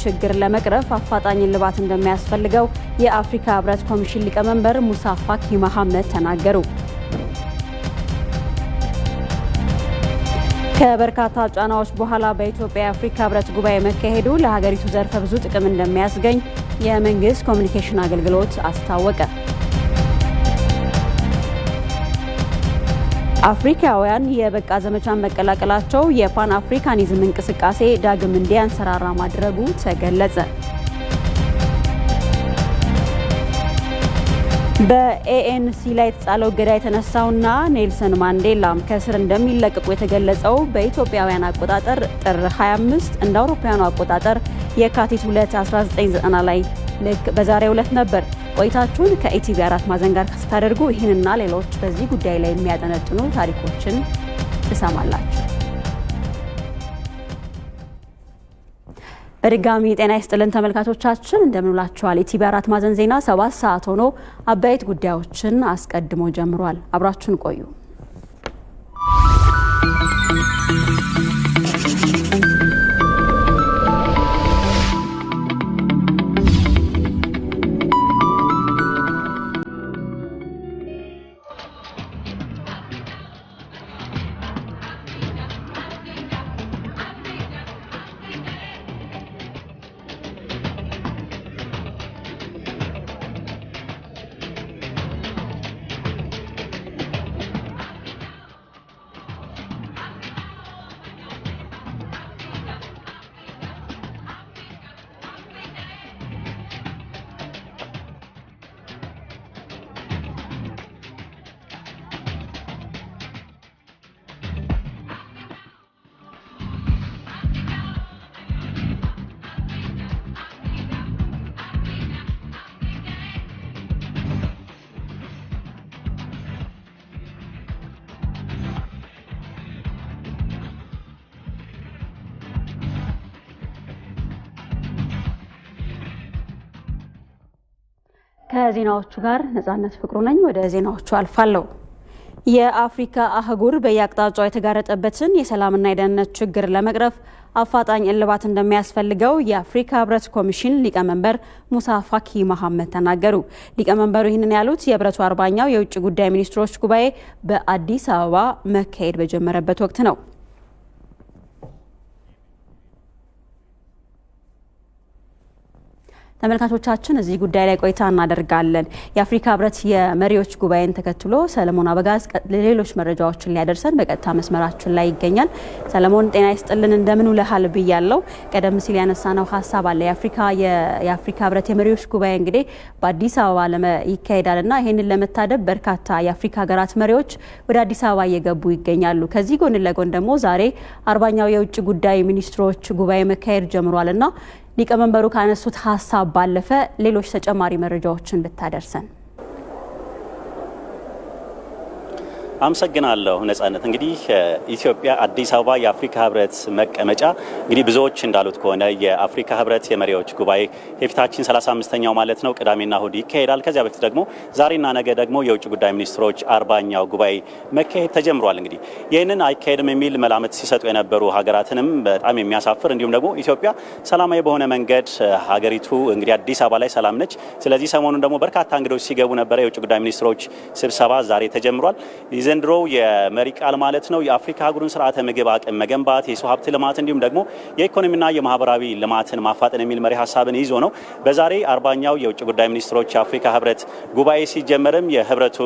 ችግር ለመቅረፍ አፋጣኝ ልባት እንደሚያስፈልገው የአፍሪካ ህብረት ኮሚሽን ሊቀመንበር ሙሳ ፋኪ መሐመድ ተናገሩ። ከበርካታ ጫናዎች በኋላ በኢትዮጵያ የአፍሪካ ህብረት ጉባኤ መካሄዱ ለሀገሪቱ ዘርፈ ብዙ ጥቅም እንደሚያስገኝ የመንግስት ኮሚኒኬሽን አገልግሎት አስታወቀ። አፍሪካውያን የበቃ ዘመቻን መቀላቀላቸው የፓን አፍሪካኒዝም እንቅስቃሴ ዳግም እንዲያንሰራራ ማድረጉ ተገለጸ። በኤኤንሲ ላይ የተጣለው እገዳ የተነሳውና ኔልሰን ማንዴላም ከእስር እንደሚለቀቁ የተገለጸው በኢትዮጵያውያን አቆጣጠር ጥር 25 እንደ አውሮፓውያኑ አቆጣጠር የካቲት 2 1990 ላይ ልክ በዛሬው ዕለት ነበር። ቆይታችሁን ከኢቲቪ 4 ማዕዘን ጋር ስታደርጉ ይህንና ሌሎች በዚህ ጉዳይ ላይ የሚያጠነጥኑ ታሪኮችን ትሰማላችሁ። በድጋሚ ጤና ይስጥልን ተመልካቾቻችን፣ እንደምንላችኋል። ኢቲቪ 4 ማዕዘን ዜና 7 ሰዓት ሆኖ አበይት ጉዳዮችን አስቀድሞ ጀምሯል። አብራችሁን ቆዩ። ከዜናዎቹ ጋር ነጻነት ፍቅሩ ነኝ። ወደ ዜናዎቹ አልፋለሁ። የአፍሪካ አህጉር በየአቅጣጫው የተጋረጠበትን የሰላምና የደህንነት ችግር ለመቅረፍ አፋጣኝ እልባት እንደሚያስፈልገው የአፍሪካ ህብረት ኮሚሽን ሊቀመንበር ሙሳ ፋኪ መሐመድ ተናገሩ። ሊቀመንበሩ ይህንን ያሉት የህብረቱ 40ኛው የውጭ ጉዳይ ሚኒስትሮች ጉባኤ በአዲስ አበባ መካሄድ በጀመረበት ወቅት ነው። ተመልካቾቻችን እዚህ ጉዳይ ላይ ቆይታ እናደርጋለን። የአፍሪካ ህብረት የመሪዎች ጉባኤን ተከትሎ ሰለሞን አበጋዝ ሌሎች መረጃዎችን ሊያደርሰን በቀጥታ መስመራችን ላይ ይገኛል። ሰለሞን ጤና ይስጥልን፣ እንደምን ውለሃል ብያለሁ። ቀደም ሲል ያነሳነው ሀሳብ አለ። የአፍሪካ ህብረት የመሪዎች ጉባኤ እንግዲህ በአዲስ አበባ ይካሄዳልና ይህንን ለመታደብ በርካታ የአፍሪካ ሀገራት መሪዎች ወደ አዲስ አበባ እየገቡ ይገኛሉ። ከዚህ ጎን ለጎን ደግሞ ዛሬ 40ኛው የውጭ ጉዳይ ሚኒስትሮች ጉባኤ መካሄድ ጀምሯልና ሊቀመንበሩ ካነሱት ሀሳብ ባለፈ ሌሎች ተጨማሪ መረጃዎችን ብታደርሰን። አመሰግናለሁ ነጻነት። እንግዲህ ኢትዮጵያ አዲስ አበባ የአፍሪካ ህብረት መቀመጫ እንግዲህ ብዙዎች እንዳሉት ከሆነ የአፍሪካ ህብረት የመሪዎች ጉባኤ የፊታችን 35ኛው ማለት ነው ቅዳሜና እሁድ ይካሄዳል። ከዚያ በፊት ደግሞ ዛሬና ነገ ደግሞ የውጭ ጉዳይ ሚኒስትሮች 40ኛው ጉባኤ መካሄድ ተጀምሯል። እንግዲህ ይህንን አይካሄድም የሚል መላመት ሲሰጡ የነበሩ ሀገራትንም በጣም የሚያሳፍር እንዲሁም ደግሞ ኢትዮጵያ ሰላማዊ በሆነ መንገድ ሀገሪቱ እንግዲህ አዲስ አበባ ላይ ሰላም ነች። ስለዚህ ሰሞኑን ደግሞ በርካታ እንግዶች ሲገቡ ነበረ። የውጭ ጉዳይ ሚኒስትሮች ስብሰባ ዛሬ ተጀምሯል። ዘንድሮ የመሪ ቃል ማለት ነው የአፍሪካ አህጉርን ስርዓተ ምግብ አቅም መገንባት፣ የሰው ሀብት ልማት እንዲሁም ደግሞ የኢኮኖሚና የማህበራዊ ልማትን ማፋጠን የሚል መሪ ሀሳብን ይዞ ነው። በዛሬ 40ኛው የውጭ ጉዳይ ሚኒስትሮች የአፍሪካ ህብረት ጉባኤ ሲጀመርም የህብረቱ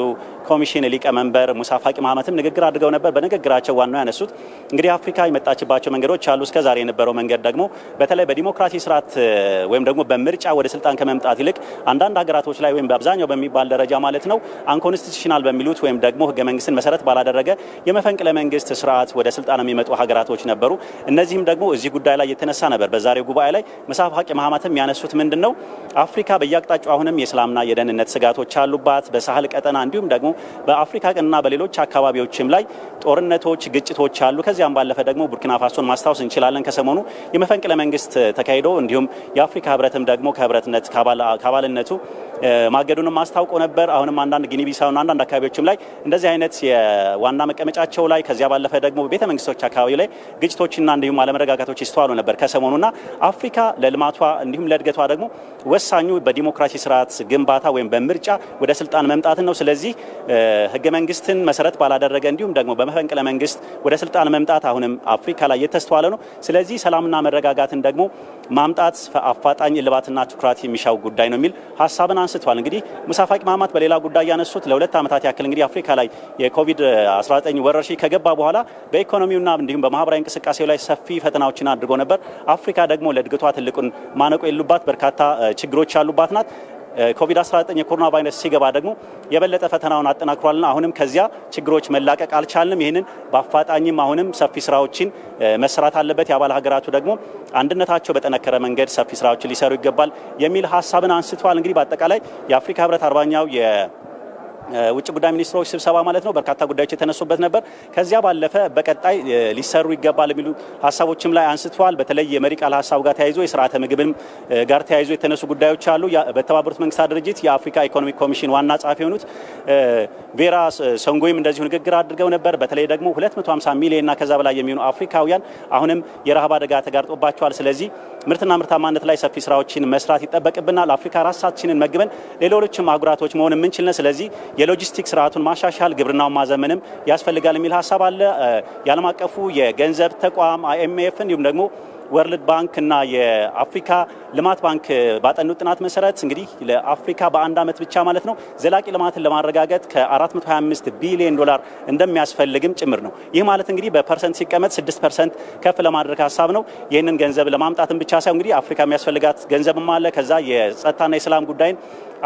ኮሚሽን ሊቀመንበር ሙሳ ፋቂ መሐመድም ንግግር አድርገው ነበር። በንግግራቸው ዋናው ያነሱት እንግዲህ አፍሪካ የመጣችባቸው መንገዶች አሉ። እስከዛሬ የነበረው መንገድ ደግሞ በተለይ በዲሞክራሲ ስርዓት ወይም ደግሞ በምርጫ ወደ ስልጣን ከመምጣት ይልቅ አንዳንድ ሀገራቶች ላይ ወይም በአብዛኛው በሚባል ደረጃ ማለት ነው አንኮንስቲቱሽናል በሚሉት ወይም ደግሞ ህገ መንግስትን መሰረት ባላደረገ የመፈንቅለ መንግስት ስርዓት ወደ ስልጣን የሚመጡ ሀገራቶች ነበሩ። እነዚህም ደግሞ እዚህ ጉዳይ ላይ የተነሳ ነበር። በዛሬው ጉባኤ ላይ ሙሳ ፋቂ መሐመድም ያነሱት ምንድነው አፍሪካ በየአቅጣጫው አሁንም የሰላምና የደህንነት ስጋቶች አሉባት። በሳህል ቀጠና እንዲሁም ደግሞ በአፍሪካ ቀንና በሌሎች አካባቢዎችም ላይ ጦርነቶች፣ ግጭቶች አሉ። ከዚያም ባለፈ ደግሞ ቡርኪና ፋሶን ማስታወስ እንችላለን። ከሰሞኑ የመፈንቅለ መንግስት ተካሂዶ እንዲሁም የአፍሪካ ህብረትም ደግሞ ከህብረትነት ከአባልነቱ ማገዱንም አስታውቆ ነበር። አሁንም አንዳንድ ጊኒ ቢሳውና አንዳንድ አካባቢዎችም ላይ እንደዚህ አይነት የዋና መቀመጫቸው ላይ ከዚያ ባለፈ ደግሞ ቤተ መንግስቶች አካባቢ ላይ ግጭቶችና እንዲሁም አለመረጋጋቶች ይስተዋሉ ነበር ከሰሞኑና አፍሪካ ለልማቷ እንዲሁም ለእድገቷ ደግሞ ወሳኙ በዲሞክራሲ ስርዓት ግንባታ ወይም በምርጫ ወደ ስልጣን መምጣት ነው። ስለዚህ ህገ መንግስትን መሰረት ባላደረገ እንዲሁም ደግሞ በመፈንቅለ መንግስት ወደ ስልጣን መምጣት አሁንም አፍሪካ ላይ የተስተዋለ ነው። ስለዚህ ሰላምና መረጋጋትን ደግሞ ማምጣት አፋጣኝ እልባትና ትኩረት የሚሻው ጉዳይ ነው የሚል ሀሳብን አንስቷል። እንግዲህ ሙሳ ፋቂ ማህማት በሌላ ጉዳይ ያነሱት ለሁለት ዓመታት ያክል እንግዲህ አፍሪካ ላይ የኮቪድ-19 ወረርሽኝ ከገባ በኋላ በኢኮኖሚውና እንዲሁም በማህበራዊ እንቅስቃሴው ላይ ሰፊ ፈተናዎችን አድርጎ ነበር። አፍሪካ ደግሞ ለእድገቷ ትልቁን ማነቆ የሉባት በርካታ ችግሮች ያሉባት ናት። ኮቪድ-19 የኮሮና ቫይረስ ሲገባ ደግሞ የበለጠ ፈተናውን አጠናክሯልና አሁንም ከዚያ ችግሮች መላቀቅ አልቻልንም። ይህንን በአፋጣኝም አሁንም ሰፊ ስራዎችን መስራት አለበት። የአባል ሀገራቱ ደግሞ አንድነታቸው በጠነከረ መንገድ ሰፊ ስራዎችን ሊሰሩ ይገባል የሚል ሀሳብን አንስተዋል። እንግዲህ በአጠቃላይ የአፍሪካ ህብረት 40ኛው ውጭ ጉዳይ ሚኒስትሮች ስብሰባ ማለት ነው በርካታ ጉዳዮች የተነሱበት ነበር። ከዚያ ባለፈ በቀጣይ ሊሰሩ ይገባል የሚሉ ሀሳቦችም ላይ አንስተዋል። በተለይ የመሪ ቃል ሀሳብ ጋር ተያይዞ የስርዓተ ምግብም ጋር ተያይዞ የተነሱ ጉዳዮች አሉ። በተባበሩት መንግስታት ድርጅት የአፍሪካ ኢኮኖሚክ ኮሚሽን ዋና ጸሐፊ የሆኑት ቬራ ሶንጎይም እንደዚሁ ንግግር አድርገው ነበር። በተለይ ደግሞ 250 ሚሊዮንና ከዛ በላይ የሚሆኑ አፍሪካውያን አሁንም የረሃብ አደጋ ተጋርጦባቸዋል። ስለዚህ ምርትና ምርታማነት ላይ ሰፊ ስራዎችን መስራት ይጠበቅብናል። አፍሪካ ራሳችንን መግበን ሌሎችም አህጉራቶች መሆን የምንችል ስለዚህ የሎጂስቲክ ስርዓቱን ማሻሻል ግብርናውን ማዘመንም ያስፈልጋል የሚል ሀሳብ አለ። የዓለም አቀፉ የገንዘብ ተቋም IMF እንዲሁም ደግሞ ወርልድ ባንክ እና የአፍሪካ ልማት ባንክ ባጠኑ ጥናት መሰረት እንግዲህ ለአፍሪካ በአንድ ዓመት ብቻ ማለት ነው ዘላቂ ልማትን ለማረጋገጥ ከ425 ቢሊዮን ዶላር እንደሚያስፈልግም ጭምር ነው። ይህ ማለት እንግዲህ በፐርሰንት ሲቀመጥ 6% ከፍ ለማድረግ ሀሳብ ነው። ይህንን ገንዘብ ለማምጣትም ብቻ ሳይሆን እንግዲህ አፍሪካ የሚያስፈልጋት ገንዘብም አለ። ከዛ የጸጥታና የሰላም ጉዳይን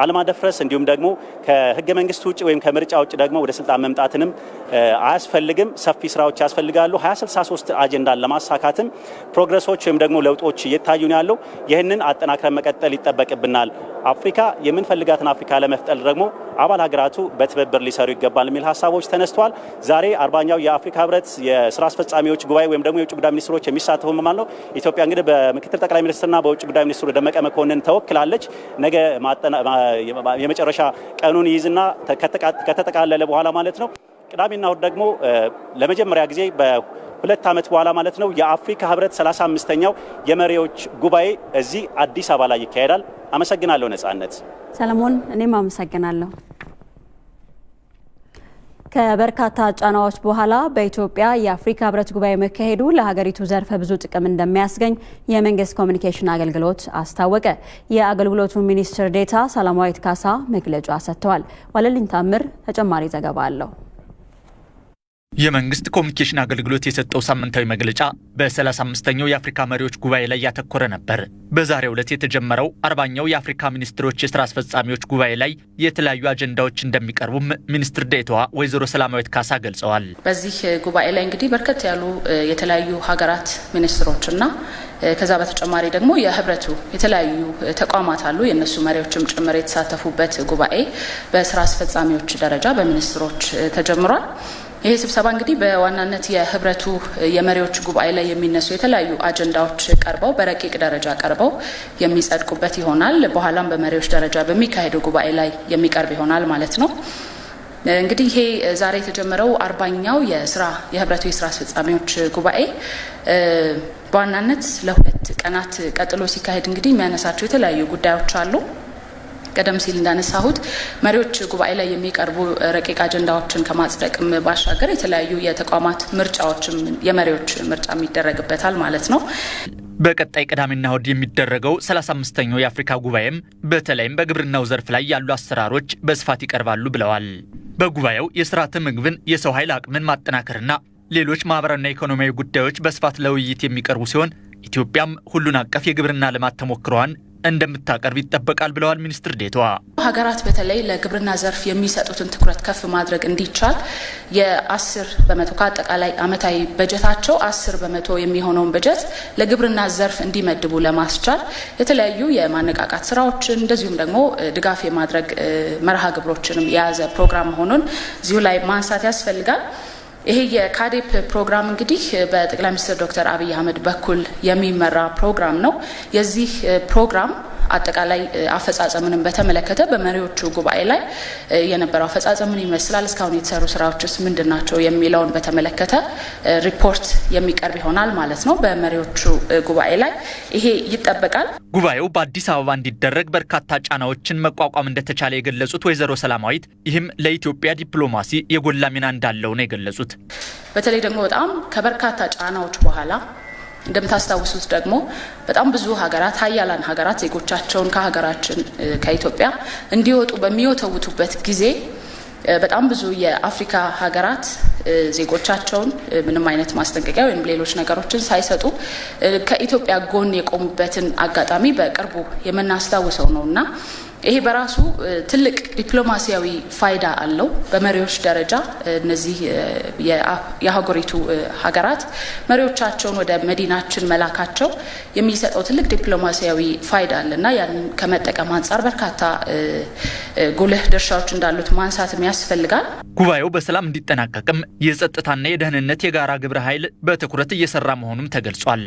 አለማደፍረስ እንዲሁም ደግሞ ከህገ መንግስት ውጭ ወይም ከምርጫ ውጭ ደግሞ ወደ ስልጣን መምጣትንም አያስፈልግም። ሰፊ ስራዎች ያስፈልጋሉ። 2063 አጀንዳን ለማሳካትም ፕሮግረሶች ወይም ደግሞ ለውጦች እየታዩ ነው ያለው። ይህንን አጠናክረን መቀጠል ይጠበቅብናል። አፍሪካ የምንፈልጋትን አፍሪካ ለመፍጠር ደግሞ አባል ሀገራቱ በትብብር ሊሰሩ ይገባል የሚል ሀሳቦች ተነስተዋል። ዛሬ 40ኛው የአፍሪካ ህብረት የስራ አስፈጻሚዎች ጉባኤ ወይም ደግሞ የውጭ ጉዳይ ሚኒስትሮች የሚሳተፉ ማለት ነው። ኢትዮጵያ እንግዲህ በምክትል ጠቅላይ ሚኒስትርና በውጭ ጉዳይ ሚኒስትሩ ደመቀ መኮንን ተወክላለች። ነገ የመጨረሻ ቀኑን ይይዝና ከተጠቃለለ በኋላ ማለት ነው ቅዳሜና እሁድ ደግሞ ለመጀመሪያ ጊዜ በሁለት ዓመት በኋላ ማለት ነው የአፍሪካ ህብረት 35ኛው የመሪዎች ጉባኤ እዚህ አዲስ አበባ ላይ ይካሄዳል። አመሰግናለሁ ነጻነት። ሰለሞን እኔም አመሰግናለሁ። ከበርካታ ጫናዎች በኋላ በኢትዮጵያ የአፍሪካ ህብረት ጉባኤ መካሄዱ ለሀገሪቱ ዘርፈ ብዙ ጥቅም እንደሚያስገኝ የመንግስት ኮሚኒኬሽን አገልግሎት አስታወቀ። የአገልግሎቱ ሚኒስትር ዴኤታ ሰላማዊት ካሳ መግለጫ ሰጥተዋል። ዋለልኝ ታምር ተጨማሪ ዘገባ አለው። የመንግስት ኮሚኒኬሽን አገልግሎት የሰጠው ሳምንታዊ መግለጫ በ35ኛው የአፍሪካ መሪዎች ጉባኤ ላይ ያተኮረ ነበር። በዛሬው ዕለት የተጀመረው 40ኛው የአፍሪካ ሚኒስትሮች የስራ አስፈጻሚዎች ጉባኤ ላይ የተለያዩ አጀንዳዎች እንደሚቀርቡም ሚኒስትር ዴኤታዋ ወይዘሮ ሰላማዊት ካሳ ገልጸዋል። በዚህ ጉባኤ ላይ እንግዲህ በርከት ያሉ የተለያዩ ሀገራት ሚኒስትሮችና ከዛ በተጨማሪ ደግሞ የህብረቱ የተለያዩ ተቋማት አሉ የነሱ መሪዎችም ጭምር የተሳተፉበት ጉባኤ በስራ አስፈጻሚዎች ደረጃ በሚኒስትሮች ተጀምሯል። ይሄ ስብሰባ እንግዲህ በዋናነት የህብረቱ የመሪዎች ጉባኤ ላይ የሚነሱ የተለያዩ አጀንዳዎች ቀርበው በረቂቅ ደረጃ ቀርበው የሚጸድቁበት ይሆናል። በኋላም በመሪዎች ደረጃ በሚካሄደው ጉባኤ ላይ የሚቀርብ ይሆናል ማለት ነው። እንግዲህ ይሄ ዛሬ የተጀመረው 40ኛው የህብረቱ የስራ አስፈጻሚዎች ጉባኤ በዋናነት ለሁለት ቀናት ቀጥሎ ሲካሄድ እንግዲህ የሚያነሳቸው የተለያዩ ጉዳዮች አሉ። ቀደም ሲል እንዳነሳሁት መሪዎች ጉባኤ ላይ የሚቀርቡ ረቂቅ አጀንዳዎችን ከማጽደቅም ባሻገር የተለያዩ የተቋማት ምርጫዎችም የመሪዎች ምርጫ የሚደረግበታል ማለት ነው። በቀጣይ ቅዳሜና እሁድ የሚደረገው 35ኛው የአፍሪካ ጉባኤም በተለይም በግብርናው ዘርፍ ላይ ያሉ አሰራሮች በስፋት ይቀርባሉ ብለዋል። በጉባኤው የስርዓተ ምግብን፣ የሰው ኃይል አቅምን ማጠናከርና ሌሎች ማህበራዊና ኢኮኖሚያዊ ጉዳዮች በስፋት ለውይይት የሚቀርቡ ሲሆን ኢትዮጵያም ሁሉን አቀፍ የግብርና ልማት ተሞክሯን እንደምታቀርብ ይጠበቃል ብለዋል ሚኒስትር ዴኤታዋ። ሀገራት በተለይ ለግብርና ዘርፍ የሚሰጡትን ትኩረት ከፍ ማድረግ እንዲቻል የ10% ከአጠቃላይ አመታዊ በጀታቸው 10% የሚሆነውን በጀት ለግብርና ዘርፍ እንዲመድቡ ለማስቻል የተለያዩ የማነቃቃት ስራዎችን እንደዚሁም ደግሞ ድጋፍ የማድረግ መርሃ ግብሮችንም የያዘ ፕሮግራም መሆኑን እዚሁ ላይ ማንሳት ያስፈልጋል። ይሄ የካዴፕ ፕሮግራም እንግዲህ በጠቅላይ ሚኒስትር ዶክተር አብይ አህመድ በኩል የሚመራ ፕሮግራም ነው። የዚህ ፕሮግራም አጠቃላይ አፈጻጸምንም በተመለከተ በመሪዎቹ ጉባኤ ላይ የነበረው አፈጻጸም ምን ይመስላል፣ እስካሁን የተሰሩ ስራዎችስ ምንድናቸው የሚለውን በተመለከተ ሪፖርት የሚቀርብ ይሆናል ማለት ነው። በመሪዎቹ ጉባኤ ላይ ይሄ ይጠበቃል። ጉባኤው በአዲስ አበባ እንዲደረግ በርካታ ጫናዎችን መቋቋም እንደተቻለ የገለጹት ወይዘሮ ሰላማዊት ይህም ለኢትዮጵያ ዲፕሎማሲ የጎላ ሚና እንዳለው ነው የገለጹት። በተለይ ደግሞ በጣም ከበርካታ ጫናዎች በኋላ እንደምታስታውሱት ደግሞ በጣም ብዙ ሀገራት ሀያላን ሀገራት ዜጎቻቸውን ከሀገራችን ከኢትዮጵያ እንዲወጡ በሚወተውቱበት ጊዜ በጣም ብዙ የአፍሪካ ሀገራት ዜጎቻቸውን ምንም አይነት ማስጠንቀቂያ ወይም ሌሎች ነገሮችን ሳይሰጡ ከኢትዮጵያ ጎን የቆሙበትን አጋጣሚ በቅርቡ የምናስታውሰው ነውና ይሄ በራሱ ትልቅ ዲፕሎማሲያዊ ፋይዳ አለው። በመሪዎች ደረጃ እነዚህ የሀገሪቱ ሀገራት መሪዎቻቸውን ወደ መዲናችን መላካቸው የሚሰጠው ትልቅ ዲፕሎማሲያዊ ፋይዳ አለና ያን ከመጠቀም አንጻር በርካታ ጉልህ ድርሻዎች እንዳሉት ማንሳትም ያስፈልጋል። ጉባኤው በሰላም እንዲጠናቀቅም የጸጥታና የደህንነት የጋራ ግብረ ኃይል በትኩረት እየሰራ መሆኑም ተገልጿል።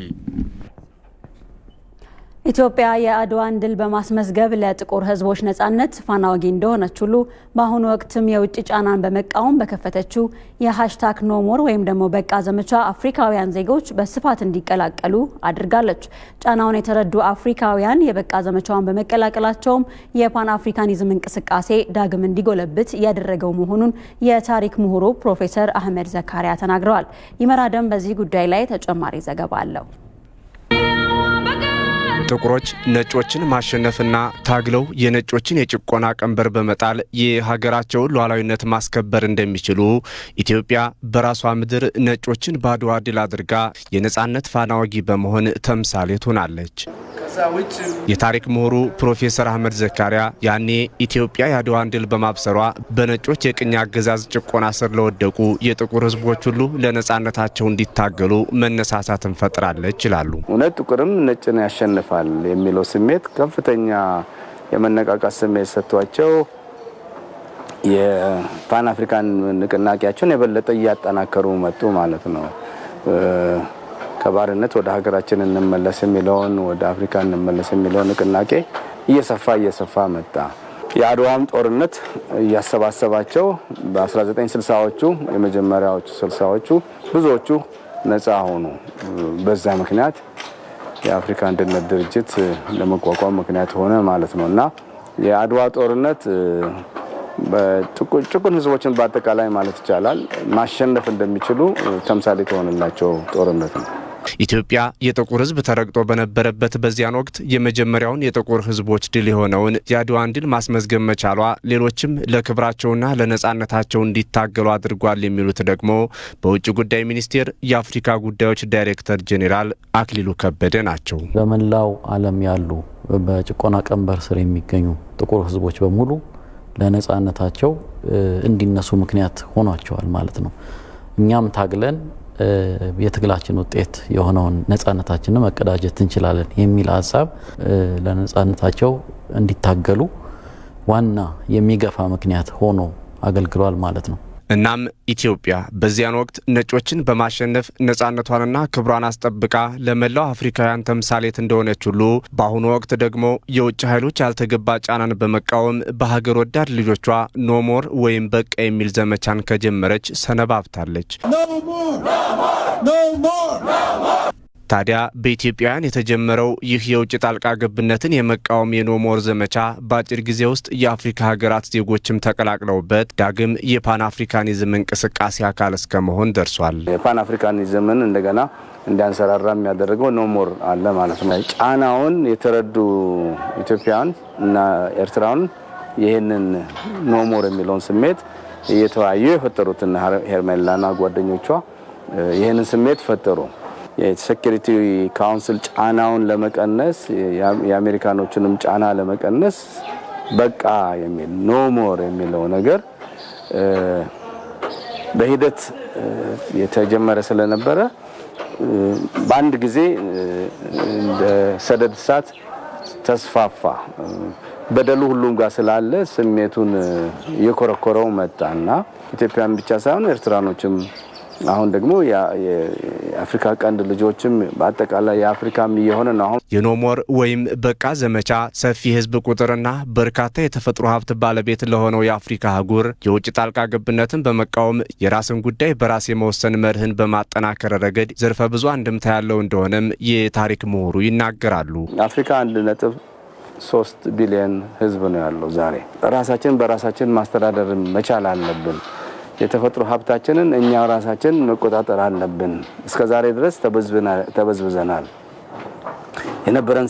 ኢትዮጵያ የአድዋን ድል በማስመዝገብ ለጥቁር ሕዝቦች ነጻነት ፋና ወጊ እንደሆነች ሁሉ በአሁኑ ወቅትም የውጭ ጫናን በመቃወም በከፈተችው የሃሽታግ ኖሞር ወይም ደግሞ በቃ ዘመቻ አፍሪካውያን ዜጎች በስፋት እንዲቀላቀሉ አድርጋለች። ጫናውን የተረዱ አፍሪካውያን የበቃ ዘመቻውን በመቀላቀላቸውም የፓን አፍሪካኒዝም እንቅስቃሴ ዳግም እንዲጎለብት ያደረገው መሆኑን የታሪክ ምሁሩ ፕሮፌሰር አህመድ ዘካሪያ ተናግረዋል። ይመራደም በዚህ ጉዳይ ላይ ተጨማሪ ዘገባ አለው። ጥቁሮች ነጮችን ማሸነፍና ታግለው የነጮችን የጭቆና ቀንበር በመጣል የሀገራቸውን ሉዓላዊነት ማስከበር እንደሚችሉ ኢትዮጵያ በራሷ ምድር ነጮችን በአድዋ ድል አድርጋ የነጻነት ፋና ወጊ በመሆን ተምሳሌት ሆናለች። የታሪክ ምሁሩ ፕሮፌሰር አህመድ ዘካሪያ ያኔ ኢትዮጵያ የአድዋን ድል በማብሰሯ በነጮች የቅኝ አገዛዝ ጭቆና ስር ለወደቁ የጥቁር ሕዝቦች ሁሉ ለነጻነታቸው እንዲታገሉ መነሳሳትን ፈጥራለች ይላሉ። እውነት ጥቁርም ነጭን ያሸንፋል የሚለው ስሜት ከፍተኛ የመነቃቃት ስሜት ሰጥቷቸው የፓን አፍሪካን ንቅናቄያቸውን የበለጠ እያጠናከሩ መጡ ማለት ነው። ከባርነት ወደ ሀገራችን እንመለስ የሚለውን ወደ አፍሪካ እንመለስ የሚለውን ንቅናቄ እየሰፋ መጣ። የአድዋም ጦርነት እያሰባሰባቸው በ1960ዎቹ የመጀመሪያዎቹ 60ዎቹ ብዙዎቹ ነፃ ሆኑ። በዛ ምክንያት የአፍሪካ አንድነት ድርጅት ለመቋቋም ምክንያት ሆነ ማለት ነው እና የአድዋ ጦርነት ጭቁን ህዝቦችን በአጠቃላይ ማለት ይቻላል ማሸነፍ እንደሚችሉ ተምሳሌት ሆነላቸው ጦርነት ነው። ኢትዮጵያ የጥቁር ህዝብ ተረግጦ በነበረበት በዚያን ወቅት የመጀመሪያውን የጥቁር ህዝቦች ድል የሆነውን የአድዋን ድል ማስመዝገብ መቻሏ ሌሎችም ለክብራቸውና ለነጻነታቸው እንዲታገሉ አድርጓል የሚሉት ደግሞ በውጭ ጉዳይ ሚኒስቴር የአፍሪካ ጉዳዮች ዳይሬክተር ጄኔራል አክሊሉ ከበደ ናቸው። በመላው ዓለም ያሉ በጭቆና ቀንበር ስር የሚገኙ ጥቁር ህዝቦች በሙሉ ለነጻነታቸው እንዲነሱ ምክንያት ሆኗቸዋል ማለት ነው። እኛም ታግለን የትግላችን ውጤት የሆነውን ነጻነታችንን መቀዳጀት እንችላለን የሚል ሀሳብ ለነጻነታቸው እንዲታገሉ ዋና የሚገፋ ምክንያት ሆኖ አገልግሏል ማለት ነው። እናም ኢትዮጵያ በዚያን ወቅት ነጮችን በማሸነፍ ነጻነቷንና ክብሯን አስጠብቃ ለመላው አፍሪካውያን ተምሳሌት እንደሆነች ሁሉ በአሁኑ ወቅት ደግሞ የውጭ ኃይሎች ያልተገባ ጫናን በመቃወም በሀገር ወዳድ ልጆቿ ኖሞር ወይም በቃ የሚል ዘመቻን ከጀመረች ሰነባብታለች። ታዲያ በኢትዮጵያውያን የተጀመረው ይህ የውጭ ጣልቃ ገብነትን የመቃወም የኖሞር ዘመቻ በአጭር ጊዜ ውስጥ የአፍሪካ ሀገራት ዜጎችም ተቀላቅለውበት ዳግም የፓን አፍሪካኒዝም እንቅስቃሴ አካል እስከ መሆን ደርሷል። የፓን አፍሪካኒዝምን እንደገና እንዲያንሰራራ የሚያደርገው ኖሞር አለ ማለት ነው። ጫናውን የተረዱ ኢትዮጵያውያን እና ኤርትራውያን ይህንን ኖሞር የሚለውን ስሜት እየተወያዩ የፈጠሩትን ሄርሜላና ጓደኞቿ ይህንን ስሜት ፈጠሩ። የሴኩሪቲ ካውንስል ጫናውን ለመቀነስ የአሜሪካኖችንም ጫና ለመቀነስ በቃ የሚል ኖሞር የሚለው ነገር በሂደት የተጀመረ ስለነበረ በአንድ ጊዜ እንደ ሰደድ እሳት ተስፋፋ። በደሉ ሁሉም ጋር ስላለ ስሜቱን እየኮረኮረው መጣና ኢትዮጵያን ብቻ ሳይሆን ኤርትራኖችም አሁን ደግሞ የአፍሪካ ቀንድ ልጆችም በአጠቃላይ የአፍሪካም እየሆነ ነው። አሁን የኖሞር ወይም በቃ ዘመቻ ሰፊ ህዝብ ቁጥርና በርካታ የተፈጥሮ ሀብት ባለቤት ለሆነው የአፍሪካ አህጉር የውጭ ጣልቃ ገብነትን በመቃወም የራስን ጉዳይ በራስ የመወሰን መርህን በማጠናከር ረገድ ዘርፈ ብዙ አንድምታ ያለው እንደሆነም የታሪክ ምሁሩ ይናገራሉ። አፍሪካ 1.3 ቢሊዮን ህዝብ ነው ያለው። ዛሬ ራሳችን በራሳችን ማስተዳደር መቻል አለብን። የተፈጥሮ ሀብታችንን እኛ ራሳችን መቆጣጠር አለብን። እስከዛሬ ድረስ ተበዝብዘናል። የነበረን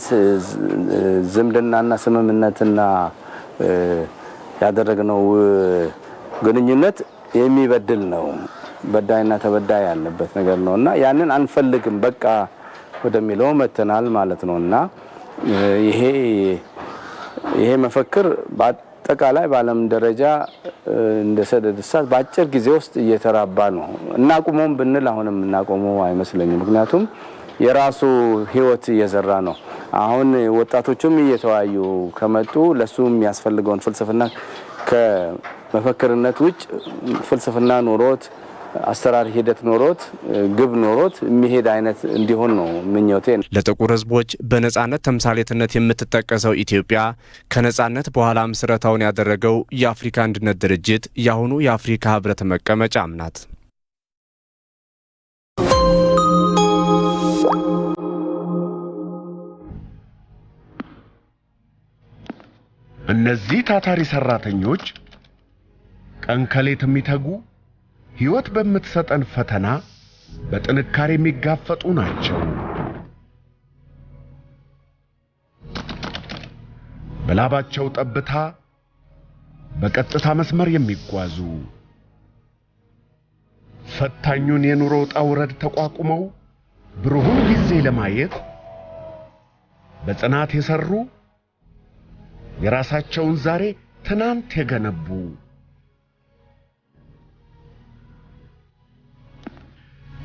ዝምድናና ስምምነትና ያደረግነው ግንኙነት የሚበድል ነው። በዳይና ተበዳይ ያለበት ነገር ነውና ያንን አንፈልግም በቃ ወደሚለው መተናል ማለት ነውና ይሄ መፈክር አጠቃላይ በዓለም ደረጃ እንደ ሰደድ እሳት በአጭር ጊዜ ውስጥ እየተራባ ነው። እናቁመውም ብንል አሁንም እናቆመው አይመስለኝም። ምክንያቱም የራሱ ህይወት እየዘራ ነው። አሁን ወጣቶቹም እየተዋዩ ከመጡ ለሱ የሚያስፈልገውን ፍልስፍና ከመፈክርነት ውጭ ፍልስፍና ኖሮት አሰራር ሂደት ኖሮት ግብ ኖሮት የሚሄድ አይነት እንዲሆን ነው ምኞቴ። ለጥቁር ህዝቦች በነጻነት ተምሳሌትነት የምትጠቀሰው ኢትዮጵያ ከነጻነት በኋላ ምስረታውን ያደረገው የአፍሪካ አንድነት ድርጅት ያሁኑ የአፍሪካ ህብረት መቀመጫም ናት። እነዚህ ታታሪ ሰራተኞች ቀን ከሌት የሚተጉ ህይወት በምትሰጠን ፈተና በጥንካሬ የሚጋፈጡ ናቸው። በላባቸው ጠብታ በቀጥታ መስመር የሚጓዙ ፈታኙን የኑሮ ውጣ ውረድ ተቋቁመው ብሩህን ጊዜ ለማየት በጽናት የሰሩ የራሳቸውን ዛሬ ትናንት የገነቡ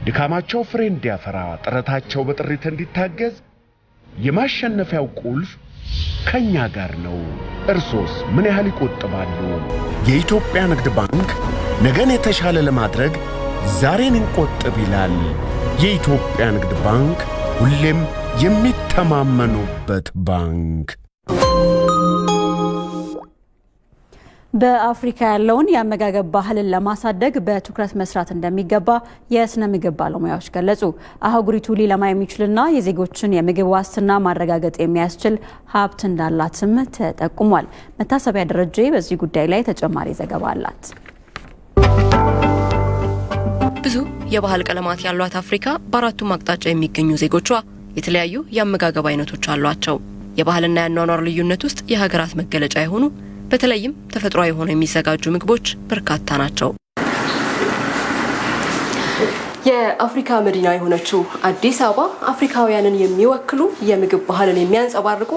ድካማቸው ፍሬ እንዲያፈራ ጥረታቸው በጥሪት እንዲታገዝ የማሸነፊያው ቁልፍ ከኛ ጋር ነው። እርሶስ ምን ያህል ይቆጥባሉ? የኢትዮጵያ ንግድ ባንክ ነገን የተሻለ ለማድረግ ዛሬን እንቆጥብ ይላል። የኢትዮጵያ ንግድ ባንክ ሁሌም የሚተማመኑበት ባንክ። በአፍሪካ ያለውን የአመጋገብ ባህልን ለማሳደግ በትኩረት መስራት እንደሚገባ የስነ ምግብ ባለሙያዎች ገለጹ። አህጉሪቱ ሊለማ የሚችልና የዜጎችን የምግብ ዋስትና ማረጋገጥ የሚያስችል ሀብት እንዳላትም ተጠቁሟል። መታሰቢያ ደረጀ በዚህ ጉዳይ ላይ ተጨማሪ ዘገባ አላት። ብዙ የባህል ቀለማት ያሏት አፍሪካ በአራቱም አቅጣጫ የሚገኙ ዜጎቿ የተለያዩ የአመጋገብ አይነቶች አሏቸው። የባህልና የአኗኗር ልዩነት ውስጥ የሀገራት መገለጫ የሆኑ በተለይም ተፈጥሯዊ ሆነው የሚዘጋጁ ምግቦች በርካታ ናቸው። የአፍሪካ መዲና የሆነችው አዲስ አበባ አፍሪካውያንን የሚወክሉ የምግብ ባህልን የሚያንጸባርቁ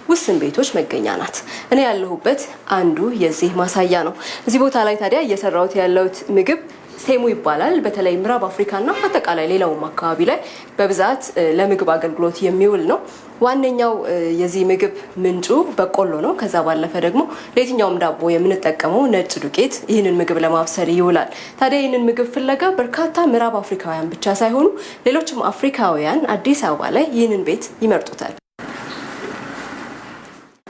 ውስን ቤቶች መገኛ ናት። እኔ ያለሁበት አንዱ የዚህ ማሳያ ነው። እዚህ ቦታ ላይ ታዲያ እየሰራሁት ያለሁት ምግብ ሴሙ ይባላል። በተለይ ምዕራብ አፍሪካና አጠቃላይ ሌላውም አካባቢ ላይ በብዛት ለምግብ አገልግሎት የሚውል ነው። ዋነኛው የዚህ ምግብ ምንጩ በቆሎ ነው። ከዛ ባለፈ ደግሞ ለየትኛውም ዳቦ የምንጠቀመው ነጭ ዱቄት ይህንን ምግብ ለማብሰል ይውላል። ታዲያ ይህንን ምግብ ፍለጋ በርካታ ምዕራብ አፍሪካውያን ብቻ ሳይሆኑ ሌሎችም አፍሪካውያን አዲስ አበባ ላይ ይህንን ቤት ይመርጡታል።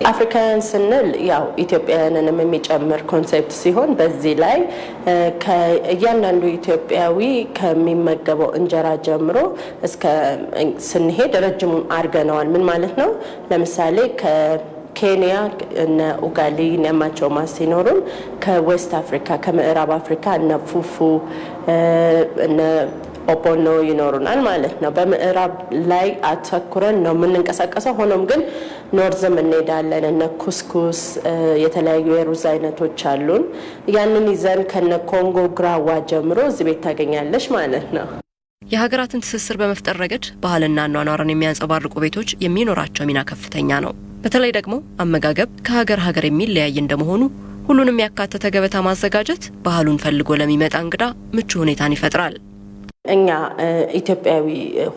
አፍሪካውያን ስንል ያው ኢትዮጵያውያንንም የሚጨምር ኮንሴፕት ሲሆን በዚህ ላይ ከእያንዳንዱ ኢትዮጵያዊ ከሚመገበው እንጀራ ጀምሮ እስከ ስንሄድ ረጅሙን አድርገነዋል። ምን ማለት ነው? ለምሳሌ ከኬንያ እነ ኡጋሊ ነማቾማ ሲኖሩን ከዌስት አፍሪካ ከምዕራብ አፍሪካ እነ ፉፉ እነ ኦፖኖ ይኖሩናል ማለት ነው። በምዕራብ ላይ አተኩረን ነው የምንንቀሳቀሰው። ሆኖም ግን ኖርዝም እንሄዳለን። እነ ኩስኩስ የተለያዩ የሩዝ አይነቶች አሉን። ያንን ይዘን ከነ ኮንጎ ግራዋ ጀምሮ እዚህ ቤት ታገኛለሽ ማለት ነው። የሀገራትን ትስስር በመፍጠር ረገድ ባህልና አኗኗርን የሚያንጸባርቁ ቤቶች የሚኖራቸው ሚና ከፍተኛ ነው። በተለይ ደግሞ አመጋገብ ከሀገር ሀገር የሚለያይ እንደመሆኑ ሁሉንም ያካተተ ገበታ ማዘጋጀት ባህሉን ፈልጎ ለሚመጣ እንግዳ ምቹ ሁኔታን ይፈጥራል። እኛ ኢትዮጵያዊ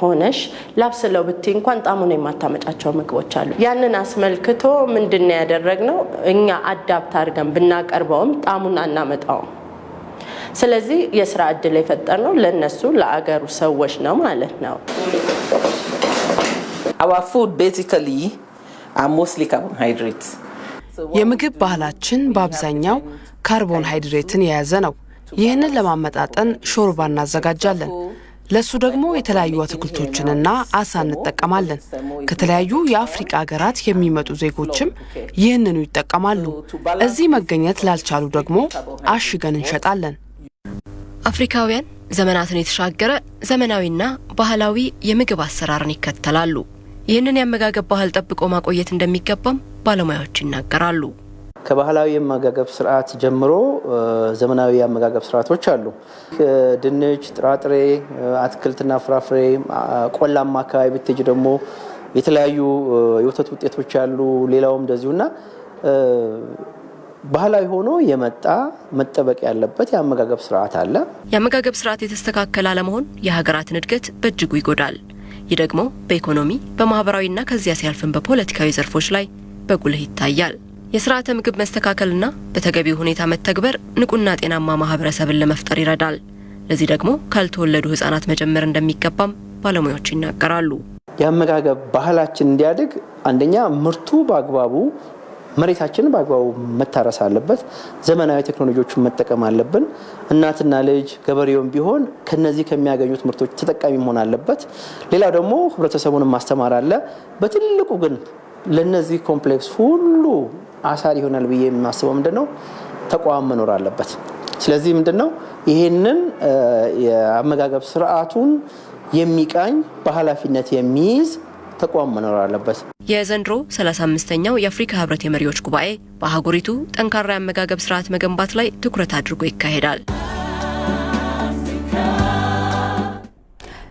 ሆነሽ ላብስለው ብትይ እንኳን ጣሙን የማታመጫቸው ምግቦች አሉ። ያንን አስመልክቶ ምንድነው ያደረግነው? እኛ አዳፕት አድርገን ብናቀርበውም ጣሙን አናመጣውም። ስለዚህ የስራ እድል የፈጠርነው ለነሱ ለአገሩ ሰዎች ነው ማለት ነው። Our food basically are mostly carbohydrates. የምግብ ባህላችን በአብዛኛው ካርቦንሃይድሬትን የያዘ ነው። ይህንን ለማመጣጠን ሾርባ እናዘጋጃለን። ለሱ ደግሞ የተለያዩ አትክልቶችንና አሳ እንጠቀማለን። ከተለያዩ የአፍሪካ ሀገራት የሚመጡ ዜጎችም ይህንኑ ይጠቀማሉ። እዚህ መገኘት ላልቻሉ ደግሞ አሽገን እንሸጣለን። አፍሪካውያን ዘመናትን የተሻገረ ዘመናዊና ባህላዊ የምግብ አሰራርን ይከተላሉ። ይህንን የአመጋገብ ባህል ጠብቆ ማቆየት እንደሚገባም ባለሙያዎች ይናገራሉ። ከባህላዊ የአመጋገብ ስርዓት ጀምሮ ዘመናዊ የአመጋገብ ስርዓቶች አሉ። ድንች፣ ጥራጥሬ፣ አትክልትና ፍራፍሬ፣ ቆላማ አካባቢ ብትሄጂ ደግሞ የተለያዩ የወተት ውጤቶች አሉ። ሌላውም እንደዚሁና ባህላዊ ሆኖ የመጣ መጠበቅ ያለበት የአመጋገብ ስርዓት አለ። የአመጋገብ ስርዓት የተስተካከለ አለመሆን የሀገራትን እድገት በእጅጉ ይጎዳል። ይህ ደግሞ በኢኮኖሚ በማህበራዊና ከዚያ ሲያልፍን በፖለቲካዊ ዘርፎች ላይ በጉልህ ይታያል። የስርዓተ ምግብ መስተካከልና በተገቢው ሁኔታ መተግበር ንቁና ጤናማ ማህበረሰብን ለመፍጠር ይረዳል። ለዚህ ደግሞ ካልተወለዱ ህፃናት መጀመር እንደሚገባም ባለሙያዎች ይናገራሉ። የአመጋገብ ባህላችን እንዲያድግ አንደኛ ምርቱ በአግባቡ መሬታችንን በአግባቡ መታረስ አለበት። ዘመናዊ ቴክኖሎጂዎችን መጠቀም አለብን። እናትና ልጅ ገበሬውም ቢሆን ከነዚህ ከሚያገኙት ምርቶች ተጠቃሚ መሆን አለበት። ሌላው ደግሞ ህብረተሰቡን ማስተማር አለ። በትልቁ ግን ለነዚህ ኮምፕሌክስ ሁሉ አሳሪ ይሆናል ብዬ የማስበው ምንድነው ተቋም መኖር አለበት። ስለዚህ ምንድነው ይሄንን የአመጋገብ ስርዓቱን የሚቃኝ በኃላፊነት የሚይዝ ተቋም መኖር አለበት። የዘንድሮ 35ኛው የአፍሪካ ህብረት የመሪዎች ጉባኤ በአህጉሪቱ ጠንካራ የአመጋገብ ስርዓት መገንባት ላይ ትኩረት አድርጎ ይካሄዳል።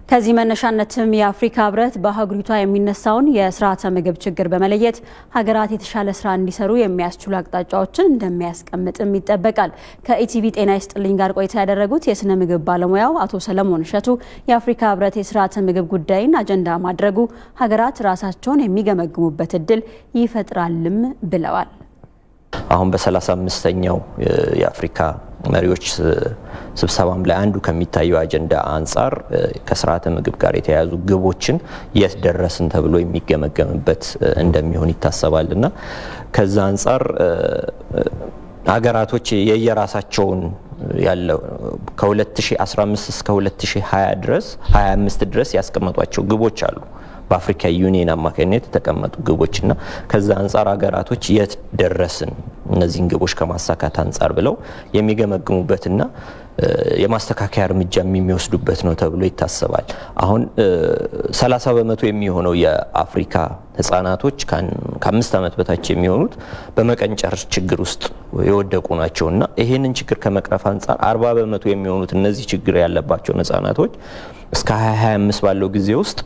ከዚህ መነሻነትም የአፍሪካ ህብረት በአህጉሪቷ የሚነሳውን የስርዓተ ምግብ ችግር በመለየት ሀገራት የተሻለ ስራ እንዲሰሩ የሚያስችሉ አቅጣጫዎችን እንደሚያስቀምጥም ይጠበቃል። ከኢቲቪ ጤና ይስጥልኝ ጋር ቆይታ ያደረጉት የስነ ምግብ ባለሙያው አቶ ሰለሞን እሸቱ የአፍሪካ ህብረት የስርዓተ ምግብ ጉዳይን አጀንዳ ማድረጉ ሀገራት ራሳቸውን የሚገመግሙበት እድል ይፈጥራልም ብለዋል። አሁን በ35ኛው የአፍሪካ መሪዎች ስብሰባም ላይ አንዱ ከሚታየው አጀንዳ አንጻር ከስርዓተ ምግብ ጋር የተያያዙ ግቦችን የት ደረስን ተብሎ የሚገመገምበት እንደሚሆን ይታሰባልና ከዛ አንጻር ሀገራቶች የየራሳቸውን ያለው ከ2015 እስከ 2020 ድረስ 25 ድረስ ያስቀመጧቸው ግቦች አሉ። በአፍሪካ ዩኒየን አማካኝነት የተቀመጡ ግቦችና ከዛ አንጻር ሀገራቶች የት ደረስን እነዚህን ግቦች ከማሳካት አንጻር ብለው የሚገመግሙበትና የማስተካከያ እርምጃ የሚወስዱበት ነው ተብሎ ይታሰባል። አሁን 30% የሚሆነው የአፍሪካ ህፃናቶች ከ5 ዓመት በታች የሚሆኑት በመቀንጨር ችግር ውስጥ የወደቁ ናቸውና ይሄንን ችግር ከመቅረፍ አንጻር 40% የሚሆኑት እነዚህ ችግር ያለባቸው ህፃናቶች እስከ 2025 ባለው ጊዜ ውስጥ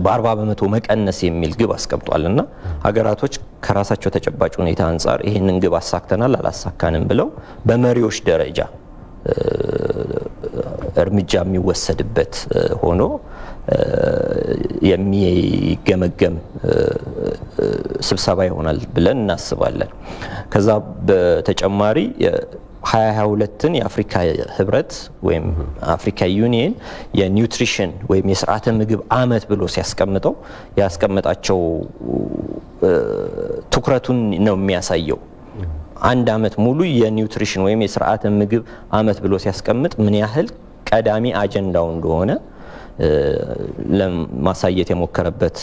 በ40% መቀነስ የሚል ግብ አስቀምጧልና ሀገራቶች ከራሳቸው ተጨባጭ ሁኔታ አንጻር ይሄንን ግብ አሳክተናል አላሳካንም ብለው በመሪዎች ደረጃ እርምጃ የሚወሰድበት ሆኖ የሚገመገም ስብሰባ ይሆናል ብለን እናስባለን። ከዛ በተጨማሪ 2022ን የአፍሪካ ህብረት ወይም አፍሪካ ዩኒየን የኒውትሪሽን ወይም የስርዓተ ምግብ አመት ብሎ ሲያስቀምጠው ያስቀመጣቸው ትኩረቱን ነው የሚያሳየው። አንድ አመት ሙሉ የኒውትሪሽን ወይም የስርዓተ ምግብ አመት ብሎ ሲያስቀምጥ ምን ያህል ቀዳሚ አጀንዳው እንደሆነ ለማሳየት የሞከረበት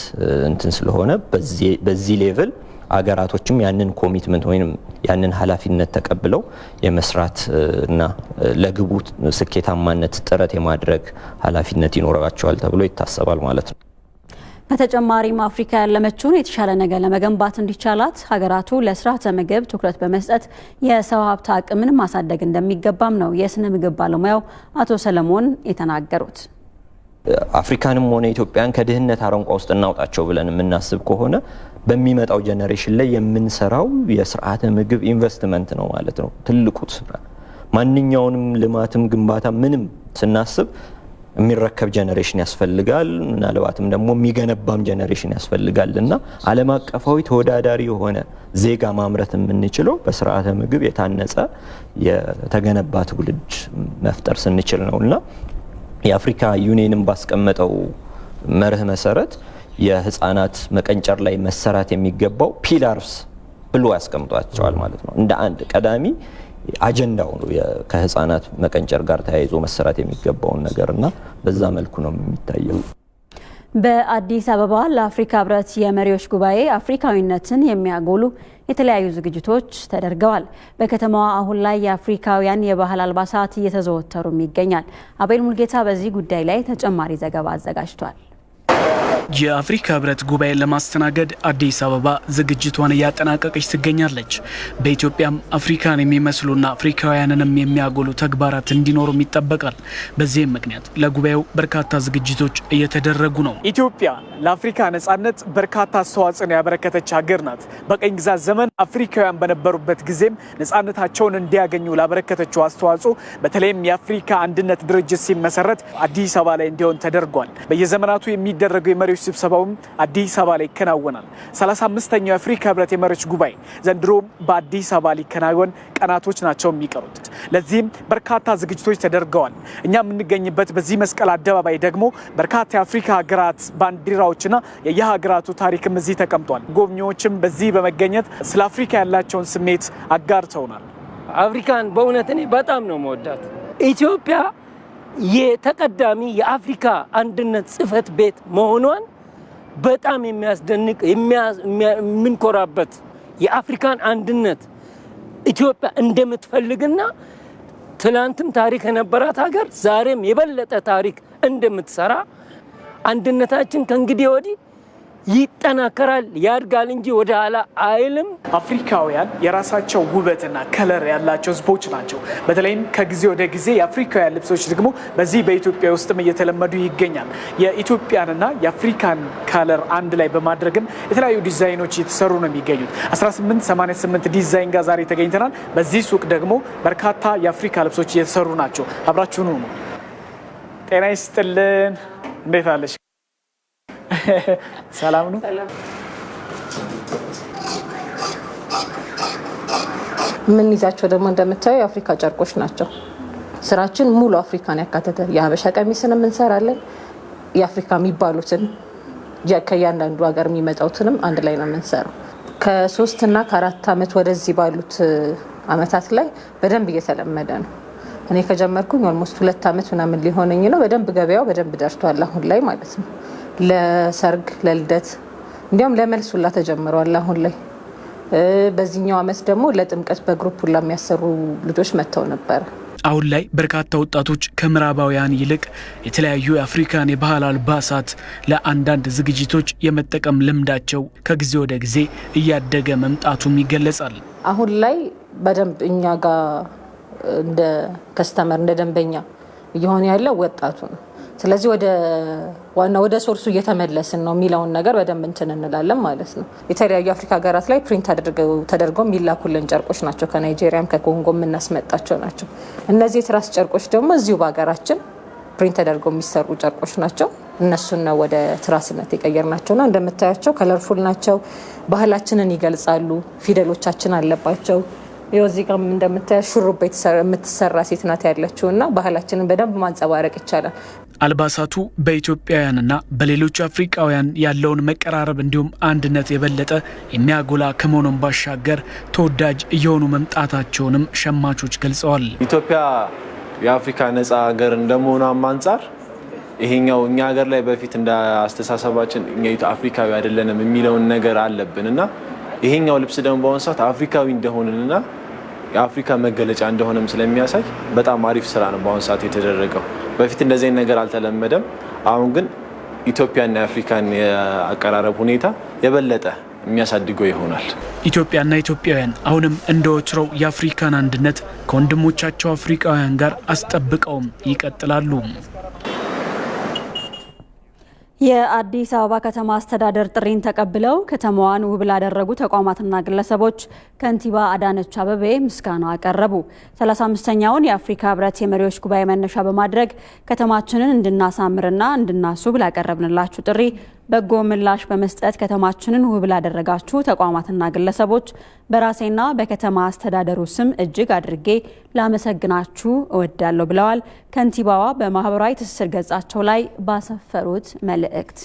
እንትን ስለሆነ በዚህ ሌቭል አገራቶችም ያንን ኮሚትመንት ወይም ያንን ኃላፊነት ተቀብለው የመስራት እና ለግቡ ስኬታማነት ጥረት የማድረግ ኃላፊነት ይኖራቸዋል ተብሎ ይታሰባል ማለት ነው። በተጨማሪም አፍሪካ ያለመችውን የተሻለ ነገር ለመገንባት እንዲቻላት ሀገራቱ ለስርዓተ ምግብ ትኩረት በመስጠት የሰው ሀብት አቅምን ማሳደግ እንደሚገባም ነው የስነ ምግብ ባለሙያው አቶ ሰለሞን የተናገሩት። አፍሪካንም ሆነ ኢትዮጵያን ከድህነት አረንቋ ውስጥ እናውጣቸው ብለን የምናስብ ከሆነ በሚመጣው ጄኔሬሽን ላይ የምንሰራው የስርዓተ ምግብ ኢንቨስትመንት ነው ማለት ነው። ትልቁ ስራ ማንኛውንም ልማትም ግንባታ ምንም ስናስብ የሚረከብ ጀነሬሽን ያስፈልጋል ምናልባትም ደግሞ የሚገነባም ጀነሬሽን ያስፈልጋልና ዓለም አቀፋዊ ተወዳዳሪ የሆነ ዜጋ ማምረት የምንችለው በስርዓተ ምግብ የታነጸ የተገነባ ትውልድ መፍጠር ስንችል ነውና የአፍሪካ ዩኒየንን ባስቀመጠው መርህ መሰረት የህፃናት መቀንጨር ላይ መሰራት የሚገባው ፒላርስ ብሎ ያስቀምጧቸዋል ማለት ነው። እንደ አንድ ቀዳሚ አጀንዳው ነው ከህፃናት መቀንጨር ጋር ተያይዞ መሰራት የሚገባውን ነገርና በዛ መልኩ ነው የሚታየው። በአዲስ አበባ ለአፍሪካ ህብረት የመሪዎች ጉባኤ አፍሪካዊነትን የሚያጎሉ የተለያዩ ዝግጅቶች ተደርገዋል። በከተማዋ አሁን ላይ የአፍሪካውያን የባህል አልባሳት እየተዘወተሩም ይገኛል። አቤል ሙልጌታ በዚህ ጉዳይ ላይ ተጨማሪ ዘገባ አዘጋጅቷል። የአፍሪካ ህብረት ጉባኤን ለማስተናገድ አዲስ አበባ ዝግጅቷን እያጠናቀቀች ትገኛለች። በኢትዮጵያም አፍሪካን የሚመስሉና አፍሪካውያንንም የሚያጎሉ ተግባራት እንዲኖሩም ይጠበቃል። በዚህም ምክንያት ለጉባኤው በርካታ ዝግጅቶች እየተደረጉ ነው። ኢትዮጵያ ለአፍሪካ ነጻነት በርካታ አስተዋጽኦን ያበረከተች ሀገር ናት። በቀኝ ግዛት ዘመን አፍሪካውያን በነበሩበት ጊዜም ነጻነታቸውን እንዲያገኙ ላበረከተችው አስተዋጽኦ በተለይም የአፍሪካ አንድነት ድርጅት ሲመሰረት አዲስ አበባ ላይ እንዲሆን ተደርጓል። በየዘመናቱ የሚደረገው የመሪዎች ስብሰባውም አዲስ አበባ ላይ ይከናወናል። 35ኛው የአፍሪካ ህብረት የመሪዎች ጉባኤ ዘንድሮ በአዲስ አበባ ሊከናወን ቀናቶች ናቸው የሚቀሩት። ለዚህም በርካታ ዝግጅቶች ተደርገዋል። እኛ የምንገኝበት በዚህ መስቀል አደባባይ ደግሞ በርካታ የአፍሪካ ሀገራት ባንዲራዎችና የየሀገራቱ ታሪክም እዚህ ተቀምጧል። ጎብኚዎችም በዚህ በመገኘት ስለ አፍሪካ ያላቸውን ስሜት አጋርተውናል። አፍሪካን በእውነት እኔ በጣም ነው መወዳት። ኢትዮጵያ የተቀዳሚ የአፍሪካ አንድነት ጽህፈት ቤት መሆኗን በጣም የሚያስደንቅ የምንኮራበት የአፍሪካን አንድነት ኢትዮጵያ እንደምትፈልግና ትላንትም ታሪክ የነበራት ሀገር ዛሬም የበለጠ ታሪክ እንደምትሰራ አንድነታችን ከእንግዲህ ወዲህ ይጠናከራል ያድጋል እንጂ ወደ ኋላ አይልም። አፍሪካውያን የራሳቸው ውበትና ከለር ያላቸው ህዝቦች ናቸው። በተለይም ከጊዜ ወደ ጊዜ የአፍሪካውያን ልብሶች ደግሞ በዚህ በኢትዮጵያ ውስጥም እየተለመዱ ይገኛል። የኢትዮጵያንና የአፍሪካን ከለር አንድ ላይ በማድረግም የተለያዩ ዲዛይኖች እየተሰሩ ነው የሚገኙት። 1888 ዲዛይን ጋር ዛሬ ተገኝተናል። በዚህ ሱቅ ደግሞ በርካታ የአፍሪካ ልብሶች እየተሰሩ ናቸው። አብራችሁኑ ነው። ጤና ይስጥልን። እንዴት አለሽ? ሰላም ነው። ምን ይዛቸው ደግሞ እንደምታዩ የአፍሪካ ጨርቆች ናቸው። ስራችን ሙሉ አፍሪካን ያካተተ የሀበሻ ቀሚስንም እንሰራለን። የአፍሪካ የሚባሉትን ከእያንዳንዱ ሀገር የሚመጣውትንም አንድ ላይ ነው የምንሰራው። ከ3 እና ከ4 ዓመት ወደዚህ ባሉት አመታት ላይ በደንብ እየተለመደ ነው። እኔ ከጀመርኩኝ ኦልሞስት 2 ዓመት ምናምን ሊሆነኝ ነው። በደንብ ገበያው በደንብ ደርቷል አሁን ላይ ማለት ነው። ለሰርግ ለልደት እንዲያውም ለመልስ ሁላ ተጀምሯል አሁን ላይ። በዚህኛው አመት ደግሞ ለጥምቀት በግሩፕ ሁላ የሚያሰሩ ልጆች መጥተው ነበር። አሁን ላይ በርካታ ወጣቶች ከምዕራባውያን ይልቅ የተለያዩ የአፍሪካን የባህል አልባሳት ለአንዳንድ ዝግጅቶች የመጠቀም ልምዳቸው ከጊዜ ወደ ጊዜ እያደገ መምጣቱም ይገለጻል። አሁን ላይ በደንብ እኛ ጋር እንደ ከስተመር እንደ ደንበኛ እየሆነ ያለው ወጣቱ ነው። ስለዚህ ወደ ሶርሱ እየተመለስን ነው የሚለውን ነገር በደንብ እንትን እንላለን ማለት ነው። የተለያዩ አፍሪካ ሀገራት ላይ ፕሪንት ተደርገው የሚላኩልን ጨርቆች ናቸው። ከናይጄሪያም ከኮንጎ የምናስመጣቸው ናቸው። እነዚህ የትራስ ጨርቆች ደግሞ እዚሁ በሀገራችን ፕሪንት ተደርገው የሚሰሩ ጨርቆች ናቸው። እነሱን ነው ወደ ትራስነት የቀየርናቸውና እንደምታያቸው ከለርፉል ናቸው። ባህላችንን ይገልጻሉ። ፊደሎቻችን አለባቸው። እዚህ ጋር እንደምታያት ሹሩባ የምትሰራ ሴት ናት ያለችውና ባህላችንን በደንብ ማንጸባረቅ ይቻላል። አልባሳቱ በኢትዮጵያውያንና በሌሎች አፍሪካውያን ያለውን መቀራረብ እንዲሁም አንድነት የበለጠ የሚያጎላ ከመሆኑም ባሻገር ተወዳጅ እየሆኑ መምጣታቸውንም ሸማቾች ገልጸዋል። ኢትዮጵያ የአፍሪካ ነጻ ሀገር እንደመሆኗም አንጻር ይሄኛው እኛ ሀገር ላይ በፊት እንደ አስተሳሰባችን እኛ አፍሪካዊ አይደለንም የሚለውን ነገር አለብንና ይሄኛው ልብስ ደግሞ በአሁኑ ሰዓት አፍሪካዊ እንደሆነና የአፍሪካ መገለጫ እንደሆነም ስለሚያሳይ በጣም አሪፍ ስራ ነው በአሁኑ ሰዓት የተደረገው። በፊት እንደዚህ ነገር አልተለመደም። አሁን ግን ኢትዮጵያና የአፍሪካን የአቀራረብ ሁኔታ የበለጠ የሚያሳድገው ይሆናል። ኢትዮጵያና ኢትዮጵያውያን አሁንም እንደወትሮው የአፍሪካን አንድነት ከወንድሞቻቸው አፍሪካውያን ጋር አስጠብቀውም ይቀጥላሉ። የአዲስ አበባ ከተማ አስተዳደር ጥሪን ተቀብለው ከተማዋን ውብ ላደረጉ ተቋማትና ግለሰቦች ከንቲባ አዳነች አቤቤ ምስጋና አቀረቡ። 35ኛውን የአፍሪካ ህብረት የመሪዎች ጉባኤ መነሻ በማድረግ ከተማችንን እንድናሳምርና እንድናስውብ ላቀረብንላችሁ ጥሪ በጎ ምላሽ በመስጠት ከተማችንን ውብ ላደረጋችሁ ተቋማትና ግለሰቦች በራሴና በከተማ አስተዳደሩ ስም እጅግ አድርጌ ላመሰግናችሁ እወዳለሁ ብለዋል። ከንቲባዋ በማህበራዊ ትስስር ገጻቸው ላይ ባሰፈሩት መልእክት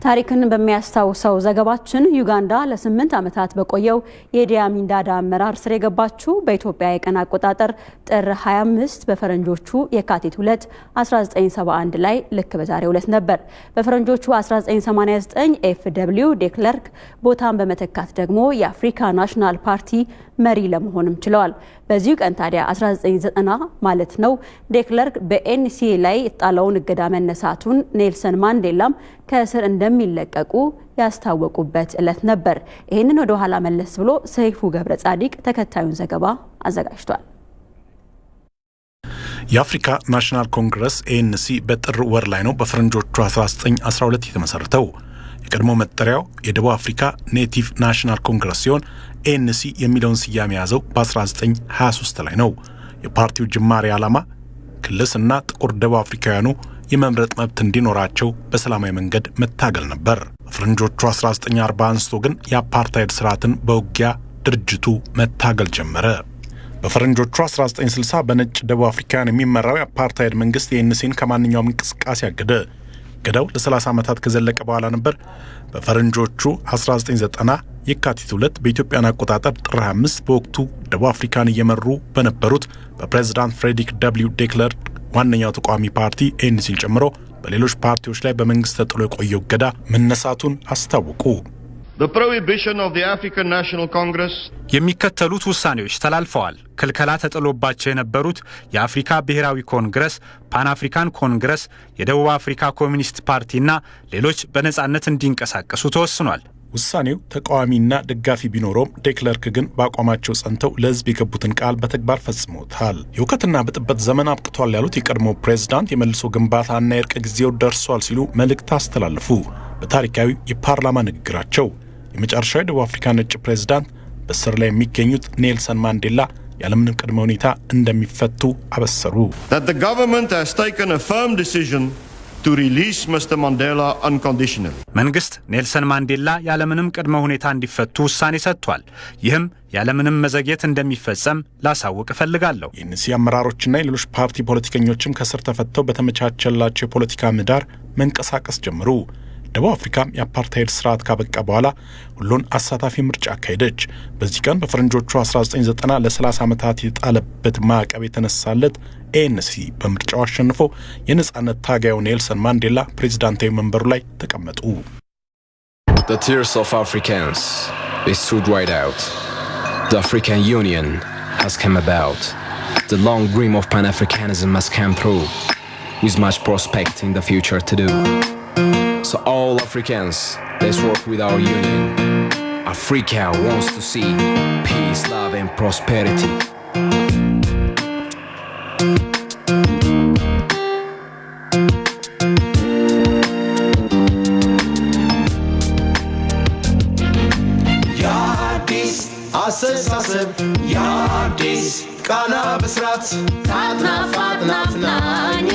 ታሪክን በሚያስታውሰው ዘገባችን ዩጋንዳ ለ8 ዓመታት በቆየው የኢዲ አሚን ዳዳ አመራር ስር የገባችው በኢትዮጵያ የቀን አቆጣጠር ጥር 25 በፈረንጆቹ የካቲት 2 1971 ላይ ልክ በዛሬው ዕለት ነበር። በፈረንጆቹ 1989 ኤፍደብሊው ዴክለርክ ቦታን በመተካት ደግሞ የአፍሪካ ናሽናል ፓርቲ መሪ ለመሆንም ችለዋል። በዚሁ ቀን ታዲያ 1990 ማለት ነው ዴክለርክ በኤንሲኤ ላይ የጣለውን እገዳ መነሳቱን ኔልሰን ማንዴላም ከእስር እንደሚለቀቁ ያስታወቁበት ዕለት ነበር። ይህንን ወደ ኋላ መለስ ብሎ ሰይፉ ገብረ ጻዲቅ ተከታዩን ዘገባ አዘጋጅቷል። የአፍሪካ ናሽናል ኮንግረስ ኤንሲ በጥር ወር ላይ ነው በፈረንጆቹ 1912 የተመሰረተው። የቀድሞ መጠሪያው የደቡብ አፍሪካ ኔቲቭ ናሽናል ኮንግረስ ሲሆን ኤንሲ የሚለውን ስያሜ ያዘው በ1923 ላይ ነው። የፓርቲው ጅማሬ ዓላማ ክልስና ጥቁር ደቡብ አፍሪካውያኑ የመምረጥ መብት እንዲኖራቸው በሰላማዊ መንገድ መታገል ነበር። በፈረንጆቹ 1940 አንስቶ ግን የአፓርታይድ ስርዓትን በውጊያ ድርጅቱ መታገል ጀመረ። በፈረንጆቹ 1960 በነጭ ደቡብ አፍሪካውያን የሚመራው የአፓርታይድ መንግስት የኤንሲን ከማንኛውም እንቅስቃሴ አገደ። ገዳው ለ30 ዓመታት ከዘለቀ በኋላ ነበር በፈረንጆቹ 1990 የካቲት 2 በኢትዮጵያን አቆጣጠር ጥር 25 በወቅቱ ደቡብ አፍሪካን እየመሩ በነበሩት በፕሬዝዳንት ፍሬድሪክ ደብሊው ዴክለርክ ዋነኛው ተቃዋሚ ፓርቲ ኤንሲን ጨምሮ በሌሎች ፓርቲዎች ላይ በመንግስት ተጥሎ የቆየው እገዳ መነሳቱን አስታወቁ። የሚከተሉት ውሳኔዎች ተላልፈዋል። ክልከላ ተጥሎባቸው የነበሩት የአፍሪካ ብሔራዊ ኮንግረስ፣ ፓን አፍሪካን ኮንግረስ፣ የደቡብ አፍሪካ ኮሚኒስት ፓርቲና ሌሎች በነጻነት እንዲንቀሳቀሱ ተወስኗል። ውሳኔው ተቃዋሚና ደጋፊ ቢኖረውም ዴክለርክ ግን በአቋማቸው ጸንተው ለህዝብ የገቡትን ቃል በተግባር ፈጽመውታል። የውከትና ብጥብጥ ዘመን አብቅቷል ያሉት የቀድሞ ፕሬዝዳንት የመልሶ ግንባታና የእርቅ ጊዜው ደርሷል ሲሉ መልእክት አስተላለፉ። በታሪካዊ የፓርላማ ንግግራቸው የመጨረሻው የደቡብ አፍሪካ ነጭ ፕሬዝዳንት በስር ላይ የሚገኙት ኔልሰን ማንዴላ ያለምንም ቅድመ ሁኔታ እንደሚፈቱ አበሰሩ። That the government has taken a firm decision to release Mr. Mandela unconditionally. መንግስት ኔልሰን ማንዴላ ያለምንም ቅድመ ሁኔታ እንዲፈቱ ውሳኔ ሰጥቷል። ይህም ያለምንም መዘግየት እንደሚፈጸም ላሳውቅ እፈልጋለሁ። የኤንሲ አመራሮችና የሌሎች ፓርቲ ፖለቲከኞችም ከስር ተፈተው በተመቻቸላቸው የፖለቲካ ምህዳር መንቀሳቀስ ጀመሩ። ደቡብ አፍሪካም የአፓርታይድ ስርዓት ካበቃ በኋላ ሁሉን አሳታፊ ምርጫ አካሄደች። በዚህ ቀን በፈረንጆቹ 1990 ለ30 ዓመታት የጣለበት ማዕቀብ የተነሳለት ኤንሲ በምርጫው አሸንፎ የነጻነት ታጋዩ ኔልሰን ማንዴላ ፕሬዝዳንታዊ መንበሩ ላይ ተቀመጡ። The tears of Africans they stood right out. The African Union has come about. The long dream of Pan-Africanism has come through, with much prospect in the future to do. So all Africans, let's work with our union. Africa wants to see peace, love and prosperity. Yardis, አስተሳሰብ Yardis, ቃና ብስራት ናፍናፍናኝ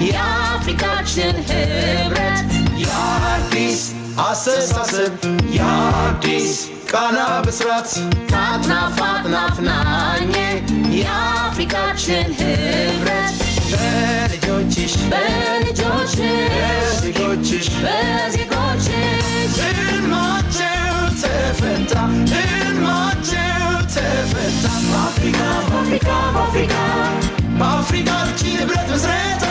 የአፍሪካችን ህብረት Yardis, አስተሳሰብ Yardis, ቃና ብስራት ናፍናፍናኝ የአፍሪካችን ህብረት በልጆችሽ በዜጎችሽ ህልማቸው ተፈታ በአፍሪካ በአፍሪካችን ህብረት ምስረታ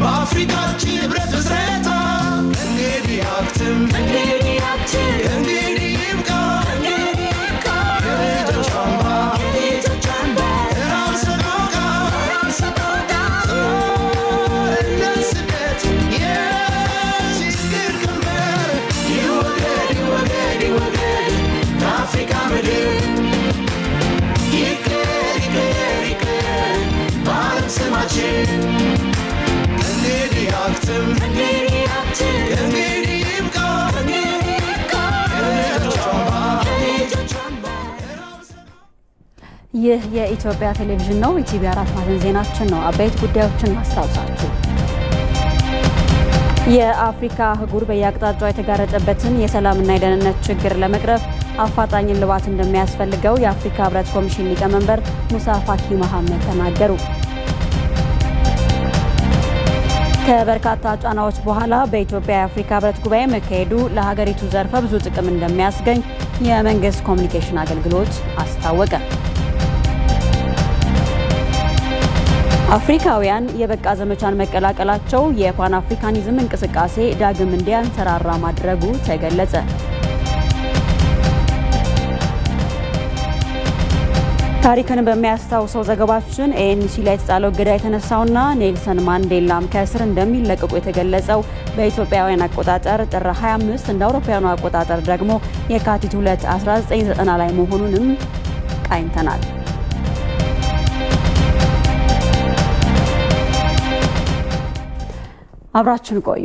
በአፍሪካችን ህብረት ምስረታ እንግዲህ አክትም እንግዲህ ይብቃ የልጆች አምባ ራም ሰቆቃ ጦርነት ስደት ይህ የኢትዮጵያ ቴሌቪዥን ነው። ኢቲቪ 4 ማዕዘን ዜናችን ነው። አበይት ጉዳዮችን ማስታወሳችሁ። የአፍሪካ አህጉር በየአቅጣጫው የተጋረጠበትን የሰላምና የደህንነት ችግር ለመቅረፍ አፋጣኝ እልባት እንደሚያስፈልገው የአፍሪካ ህብረት ኮሚሽን ሊቀመንበር ሙሳ ፋኪ መሐመድ ተናገሩ። ከበርካታ ጫናዎች በኋላ በኢትዮጵያ የአፍሪካ ህብረት ጉባኤ መካሄዱ ለሀገሪቱ ዘርፈ ብዙ ጥቅም እንደሚያስገኝ የመንግስት ኮሚኒኬሽን አገልግሎት አስታወቀ። አፍሪካውያን የበቃ ዘመቻን መቀላቀላቸው የፓን አፍሪካኒዝም እንቅስቃሴ ዳግም እንዲያንሰራራ ማድረጉ ተገለጸ። ታሪክን በሚያስታውሰው ዘገባችን ኤንሲ ላይ የተጣለው እገዳ የተነሳውና ኔልሰን ማንዴላም ከእስር እንደሚለቀቁ የተገለጸው በኢትዮጵያውያን አቆጣጠር ጥር 25 እንደ አውሮፓውያኑ አቆጣጠር ደግሞ የካቲት 2 1990 ላይ መሆኑንም ቃኝተናል። አብራችን ቆዩ።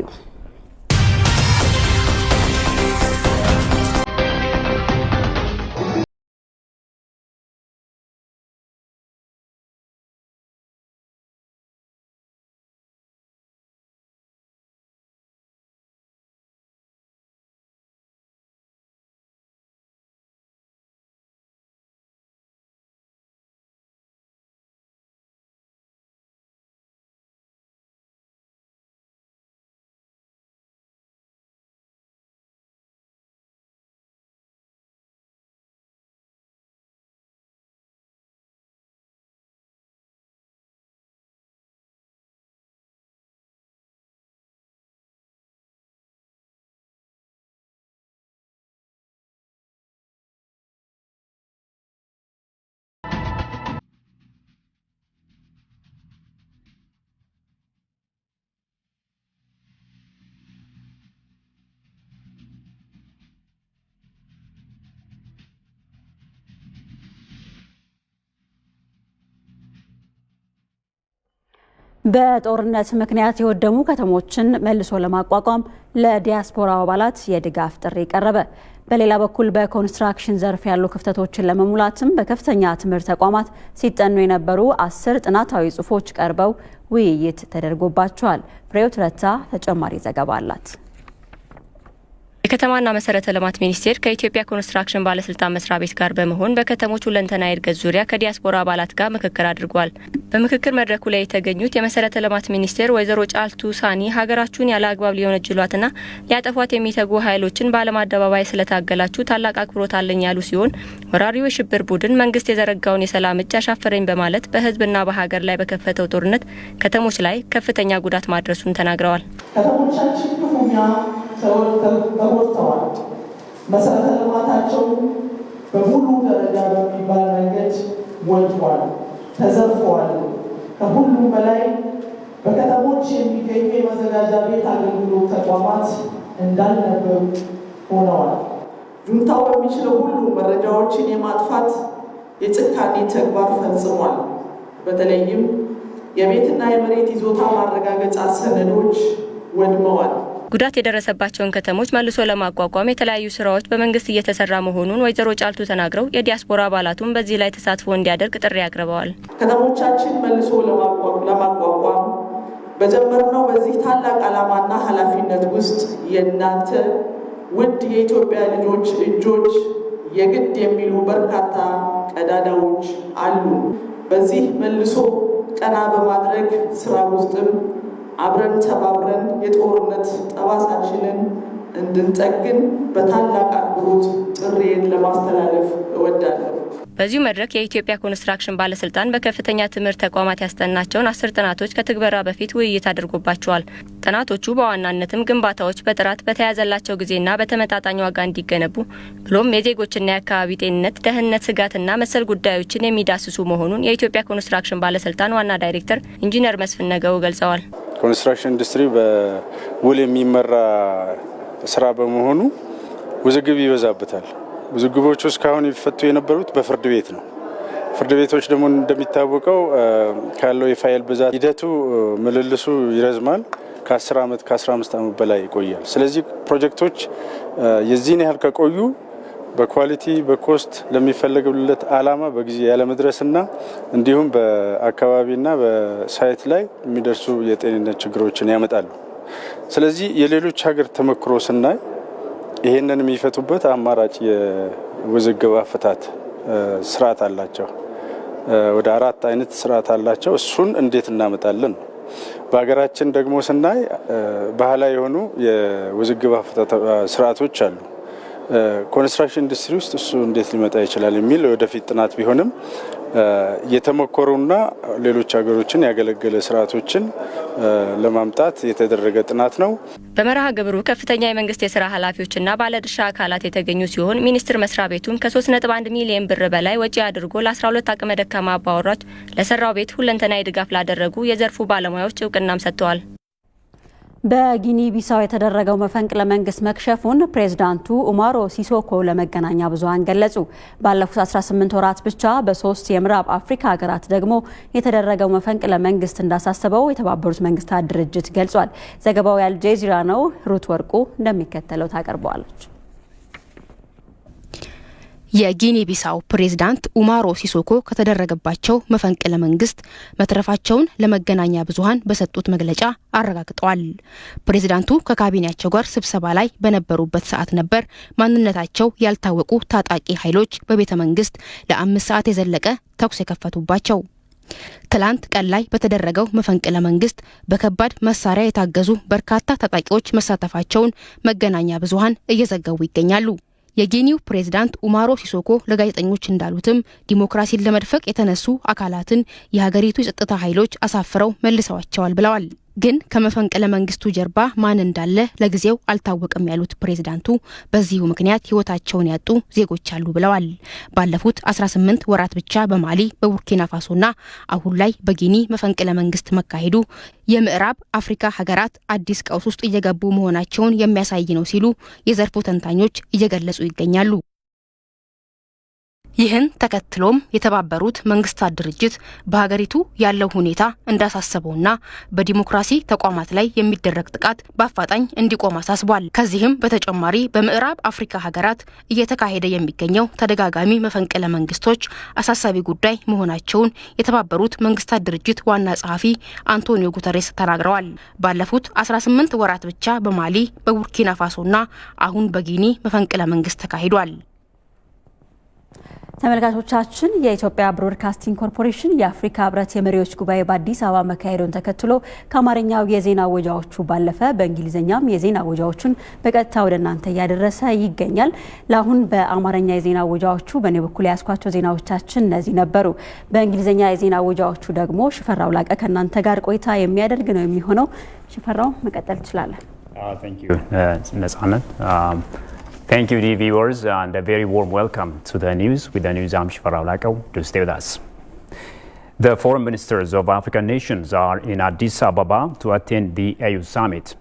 በጦርነት ምክንያት የወደሙ ከተሞችን መልሶ ለማቋቋም ለዲያስፖራ አባላት የድጋፍ ጥሪ ቀረበ። በሌላ በኩል በኮንስትራክሽን ዘርፍ ያሉ ክፍተቶችን ለመሙላትም በከፍተኛ ትምህርት ተቋማት ሲጠኑ የነበሩ 10 ጥናታዊ ጽሑፎች ቀርበው ውይይት ተደርጎባቸዋል። ፍሬውት ረታ ተጨማሪ ዘገባ አላት። የከተማና መሰረተ ልማት ሚኒስቴር ከኢትዮጵያ ኮንስትራክሽን ባለስልጣን መስሪያ ቤት ጋር በመሆን በከተሞች ሁለንተናዊ እድገት ዙሪያ ከዲያስፖራ አባላት ጋር ምክክር አድርጓል። በምክክር መድረኩ ላይ የተገኙት የመሰረተ ልማት ሚኒስቴር ወይዘሮ ጫልቱ ሳኒ ሀገራችሁን ያለ አግባብ ሊወነጅሏትና ሊያጠፏት የሚተጉ ኃይሎችን በዓለም አደባባይ ስለታገላችሁ ታላቅ አክብሮት አለኝ ያሉ ሲሆን ወራሪው የሽብር ቡድን መንግስት የዘረጋውን የሰላም እጅ አሻፈረኝ በማለት በህዝብና በሀገር ላይ በከፈተው ጦርነት ከተሞች ላይ ከፍተኛ ጉዳት ማድረሱን ተናግረዋል። ከተሞቻችን ክፉኛ ተጎድተዋል። መሰረተ ልማታቸው በሙሉ ደረጃ በሚባል መንገድ ወድሟል፣ ተዘርፈዋል። ከሁሉም በላይ በከተሞች የሚገኙ የመዘጋጃ ቤት አገልግሎት ተቋማት እንዳልነበሩ ሆነዋል። ጁንታው በሚችለው ሁሉ መረጃዎችን የማጥፋት የጭካኔ ተግባር ፈጽሟል። በተለይም የቤትና የመሬት ይዞታ ማረጋገጫ ሰነዶች ወድመዋል። ጉዳት የደረሰባቸውን ከተሞች መልሶ ለማቋቋም የተለያዩ ስራዎች በመንግስት እየተሰራ መሆኑን ወይዘሮ ጫልቱ ተናግረው የዲያስፖራ አባላቱም በዚህ ላይ ተሳትፎ እንዲያደርግ ጥሪ አቅርበዋል። ከተሞቻችን መልሶ ለማቋቋም በጀመርነው በዚህ ታላቅ ዓላማና ኃላፊነት ውስጥ የእናንተ ውድ የኢትዮጵያ ልጆች እጆች የግድ የሚሉ በርካታ ቀዳዳዎች አሉ። በዚህ መልሶ ቀና በማድረግ ስራ ውስጥም አብረን ተባብረን የጦርነት ጠባሳችንን እንድንጠግን በታላቅ አክብሮት ጥሪዬን ለማስተላለፍ እወዳለሁ። በዚሁ መድረክ የኢትዮጵያ ኮንስትራክሽን ባለስልጣን በከፍተኛ ትምህርት ተቋማት ያስጠናቸውን 10 ጥናቶች ከትግበራ በፊት ውይይት አድርጎባቸዋል። ጥናቶቹ በዋናነትም ግንባታዎች በጥራት በተያዘላቸው ጊዜና በተመጣጣኝ ዋጋ እንዲገነቡ ብሎም የዜጎችና የአካባቢ ጤንነት፣ ደህንነት ስጋትና መሰል ጉዳዮችን የሚዳስሱ መሆኑን የኢትዮጵያ ኮንስትራክሽን ባለስልጣን ዋና ዳይሬክተር ኢንጂነር መስፍን ነገው ገልጸዋል። ኮንስትራክሽን ኢንዱስትሪ በውል የሚመራ ስራ በመሆኑ ውዝግብ ይበዛበታል። ውዝግቦቹ እስካሁን ይፈቱ የነበሩት በፍርድ ቤት ነው። ፍርድ ቤቶች ደግሞ እንደሚታወቀው ካለው የፋይል ብዛት ሂደቱ ምልልሱ ይረዝማል። ከ10 ዓመት ከ15 ዓመት በላይ ይቆያል። ስለዚህ ፕሮጀክቶች የዚህን ያህል ከቆዩ በኳሊቲ በኮስት ለሚፈለግለት አላማ በጊዜ ያለመድረስና እንዲሁም በአካባቢና በሳይት ላይ የሚደርሱ የጤንነት ችግሮችን ያመጣሉ። ስለዚህ የሌሎች ሀገር ተመክሮ ስናይ ይሄንን የሚፈቱበት አማራጭ የውዝግብ አፈታት ስርዓት አላቸው። ወደ 4 አይነት ስርዓት አላቸው። እሱን እንዴት እናመጣለን? በሀገራችን ደግሞ ስናይ ባህላዊ የሆኑ የውዝግብ አፈታት ስርዓቶች አሉ። ኮንስትራክሽን ኢንዱስትሪ ውስጥ እሱ እንዴት ሊመጣ ይችላል የሚል ወደፊት ጥናት ቢሆንም የተመከሩና ሌሎች ሀገሮችን ያገለገለ ስርዓቶችን ለማምጣት የተደረገ ጥናት ነው። በመርሃ ግብሩ ከፍተኛ የመንግስት የስራ ኃላፊዎችና ባለድርሻ አካላት የተገኙ ሲሆን ሚኒስቴር መስሪያ ቤቱም ከ3.1 ሚሊዮን ብር በላይ ወጪ አድርጎ ለ12 አቅመ ደካማ አባወራዎች ለሰራው ቤት ሁለንተናዊ ድጋፍ ላደረጉ የዘርፉ ባለሙያዎች እውቅናም ሰጥተዋል። በጊኒ ቢሳው የተደረገው መፈንቅለ መንግስት መክሸፉን ፕሬዝዳንቱ ኡማሮ ሲሶኮ ለመገናኛ ብዙሃን ገለጹ። ባለፉት 18 ወራት ብቻ በ3 የምዕራብ አፍሪካ ሀገራት ደግሞ የተደረገው መፈንቅለ መንግስት እንዳሳሰበው የተባበሩት መንግስታት ድርጅት ገልጿል። ዘገባው የአልጀዚራ ነው። ሩት ወርቁ እንደሚከተለው ታቀርበዋለች። የጊኒ ቢሳው ፕሬዝዳንት ኡማሮ ሲሶኮ ከተደረገባቸው መፈንቅለ መንግስት መትረፋቸውን ለመገናኛ ብዙሃን በሰጡት መግለጫ አረጋግጠዋል። ፕሬዝዳንቱ ከካቢኔያቸው ጋር ስብሰባ ላይ በነበሩበት ሰዓት ነበር ማንነታቸው ያልታወቁ ታጣቂ ኃይሎች በቤተ መንግስት ለ5 ሰዓት የዘለቀ ተኩስ የከፈቱባቸው። ትላንት ቀን ላይ በተደረገው መፈንቅለ መንግስት በከባድ መሳሪያ የታገዙ በርካታ ታጣቂዎች መሳተፋቸውን መገናኛ ብዙሃን እየዘገቡ ይገኛሉ። የጊኒው ፕሬዝዳንት ኡማሮ ሲሶኮ ለጋዜጠኞች እንዳሉትም ዲሞክራሲን ለመድፈቅ የተነሱ አካላትን የሀገሪቱ የጸጥታ ኃይሎች አሳፍረው መልሰዋቸዋል ብለዋል። ግን ከመፈንቅለ መንግስቱ ጀርባ ማን እንዳለ ለጊዜው አልታወቀም ያሉት ፕሬዝዳንቱ በዚሁ ምክንያት ህይወታቸውን ያጡ ዜጎች አሉ ብለዋል። ባለፉት 18 ወራት ብቻ በማሊ በቡርኪና ፋሶና አሁን ላይ በጊኒ መፈንቅለ መንግስት መካሄዱ የምዕራብ አፍሪካ ሀገራት አዲስ ቀውስ ውስጥ እየገቡ መሆናቸውን የሚያሳይ ነው ሲሉ የዘርፉ ተንታኞች እየገለጹ ይገኛሉ። ይህን ተከትሎም የተባበሩት መንግስታት ድርጅት በሀገሪቱ ያለው ሁኔታ እንዳሳሰበውና በዲሞክራሲ ተቋማት ላይ የሚደረግ ጥቃት በአፋጣኝ እንዲቆም አሳስቧል። ከዚህም በተጨማሪ በምዕራብ አፍሪካ ሀገራት እየተካሄደ የሚገኘው ተደጋጋሚ መፈንቅለ መንግስቶች አሳሳቢ ጉዳይ መሆናቸውን የተባበሩት መንግስታት ድርጅት ዋና ጸሐፊ አንቶኒዮ ጉተሬስ ተናግረዋል። ባለፉት 18 ወራት ብቻ በማሊ በቡርኪና ፋሶና አሁን በጊኒ መፈንቅለ መንግስት ተካሂዷል። ተመልካቾቻችን የኢትዮጵያ ብሮድካስቲንግ ኮርፖሬሽን የአፍሪካ ህብረት የመሪዎች ጉባኤ በአዲስ አበባ መካሄዱን ተከትሎ ከአማርኛው የዜና ወጃዎቹ ባለፈ በእንግሊዝኛም የዜና ወጃዎቹን በቀጥታ ወደ እናንተ እያደረሰ ይገኛል። ለአሁን በአማርኛ የዜና ወጃዎቹ በእኔ በኩል ያስኳቸው ዜናዎቻችን እነዚህ ነበሩ። በእንግሊዝኛ የዜና ወጃዎቹ ደግሞ ሽፈራው ላቀ ከእናንተ ጋር ቆይታ የሚያደርግ ነው የሚሆነው። ሽፈራው መቀጠል ትችላለን። Thank you, ነጻነት. Thank you, dear viewers, and a very warm welcome to the news. With the news, I'm Shifarao Lako. Do stay with us. The foreign ministers of African nations are in Addis Ababa to attend the AU summit.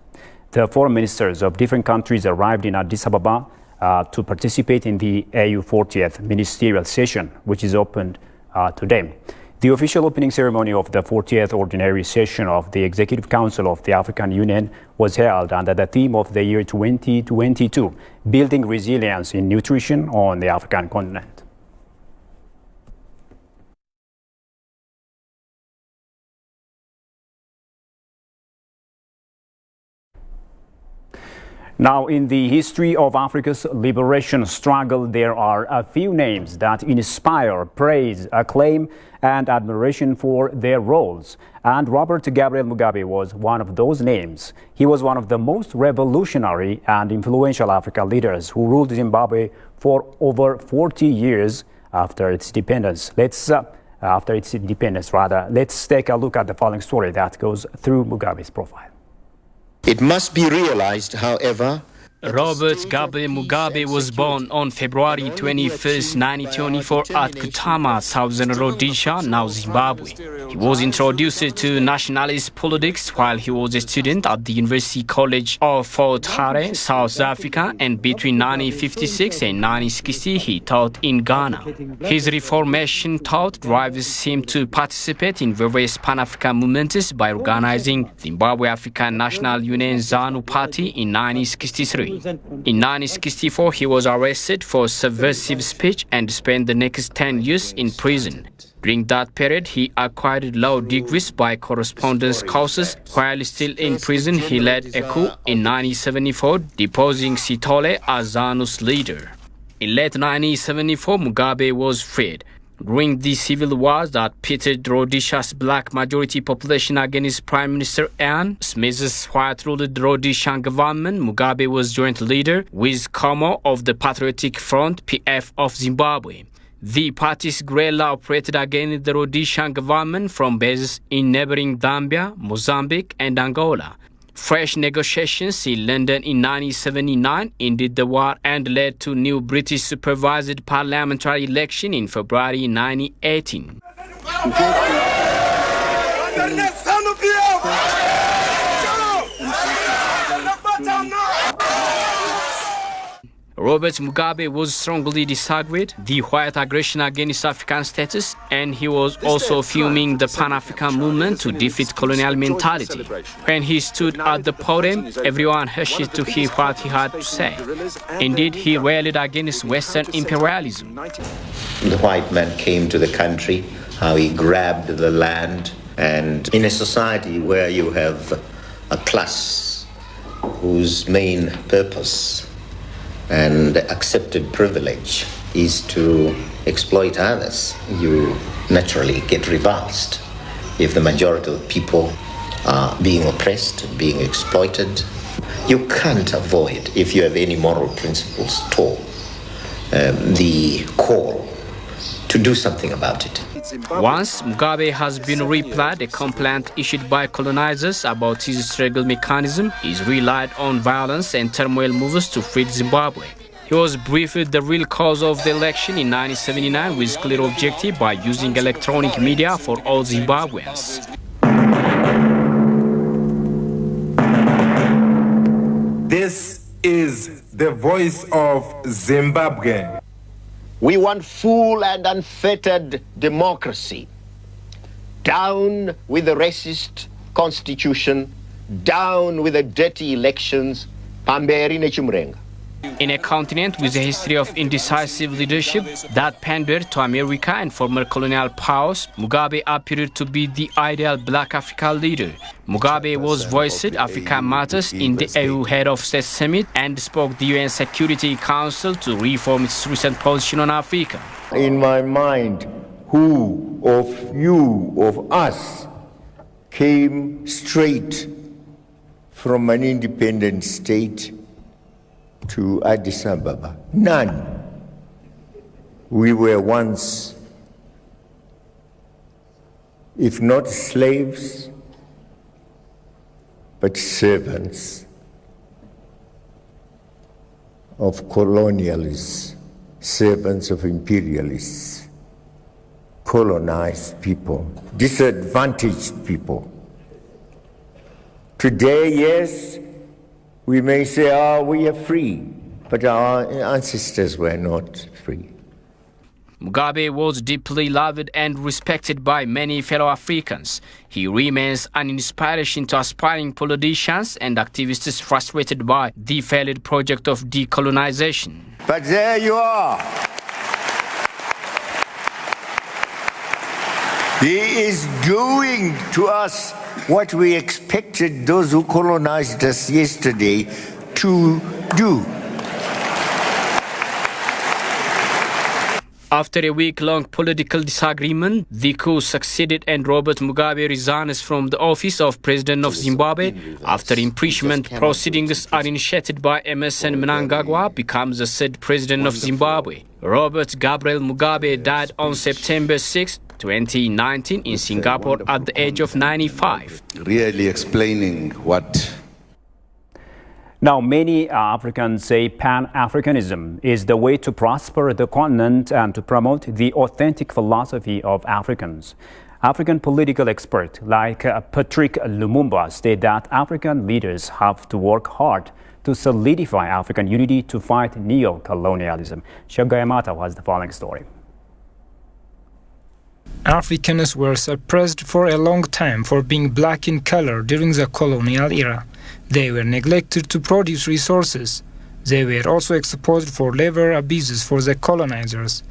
The foreign ministers of different countries arrived in Addis Ababa to participate in the AU 40th ministerial session, which is opened today. The official opening ceremony of the 40th Ordinary Session of the Executive Council of the African Union was held under the theme of the year 2022, Building Resilience in Nutrition on the African Continent. Now, in the history of Africa's liberation struggle, there are a few names that inspire praise, acclaim, and admiration for their roles. And Robert Gabriel Mugabe was one of those names. He was one of the most revolutionary and influential African leaders who ruled Zimbabwe for over 40 years after its independence. Let's take a look at the following story that goes through Mugabe's profile. It must be realized, however, Robert Gabriel Mugabe was born on February 21st, 1924 at Kutama, Southern Rhodesia, now Zimbabwe. He was introduced to nationalist politics while he was a student at the University College of Fort Hare, South Africa, and between 1956 and 1960 he taught in Ghana. His Reformation thought drives him to participate in various Pan-African movements by organizing Zimbabwe African National Union ZANU Party in 1963. In 1964, he was arrested for subversive speech and spent the next 10 years in prison. During that period, he acquired law degrees by correspondence courses. While still in prison, he led a coup in 1974, deposing Sithole as ZANU's leader. In late 1974, Mugabe was freed. During the civil wars that pitted Rhodesia's black majority population against Prime Minister Ian Smith's white-ruled Rhodesian government, Mugabe was joint leader with Komo of the Patriotic Front, PF of Zimbabwe. The party's guerrilla operated against the Rhodesian government from bases in neighboring Zambia, Mozambique and Angola. Fresh negotiations in London in 1979 ended the war and led to new British supervised parliamentary election in February 1918. Robert Mugabe was strongly disagreed the white aggression against African status, and he was also fuming the Pan-African movement to defeat colonial mentality. When he stood at the podium, everyone hushed to hear what he had to say. Indeed, he railed against Western imperialism. The white man came to the country, how he grabbed the land, and in a society where you have a class whose main purpose and accepted privilege is to exploit others, you naturally get repulsed if the majority of people are being oppressed, being exploited. You can't avoid, if you have any moral principles at all, the call to do something about it. Once Mugabe has been replied a complaint issued by colonizers about his struggle mechanism, he relied on violence and turmoil moves to free Zimbabwe. He was briefed the real cause of the election in 1979 with clear objective by using electronic media for all Zimbabweans. This is the voice of Zimbabwe. We want full and unfettered democracy. Down with the racist constitution, down with the dirty elections, pamberi nechimrenga. In a continent with a history of indecisive leadership that pandered to America and former colonial powers, Mugabe appeared to be the ideal black African leader. Mugabe was voiced Africa Matters in the AU Head of State Summit and spoke the UN Security Council to reform its recent position on Africa. In my mind, who of you, of us, came straight from an independent state to Addis Ababa? None. We were once, if not slaves, but servants of colonialists, servants of imperialists, colonized people, disadvantaged people. Today, yes, we may say, we are free, but our ancestors were not free. Mugabe was deeply loved and respected by many fellow Africans. He remains an inspiration to aspiring politicians and activists frustrated by the failed project of decolonization. But there you are. He is doing to us what we expected those who colonized us yesterday to do. After a week-long political disagreement, the coup succeeded and Robert Mugabe resigns from the office of President of Zimbabwe after impeachment proceedings are initiated by Emmerson Mnangagwa becomes the third president of Zimbabwe. Robert Gabriel Mugabe died on September 6, 2019 in Singapore at the age of 95. Really explaining what. Now, many Africans say Pan-Africanism is the way to prosper the continent and to promote the authentic philosophy of Africans. African political experts like Patrick Lumumba state that African leaders have to work hard to solidify African unity to fight neo-colonialism. Shogai Mata has the following story. Africans were suppressed for a long time for being black in color during the colonial era. They were neglected to produce resources. They were also exposed for labor abuses for the colonizers.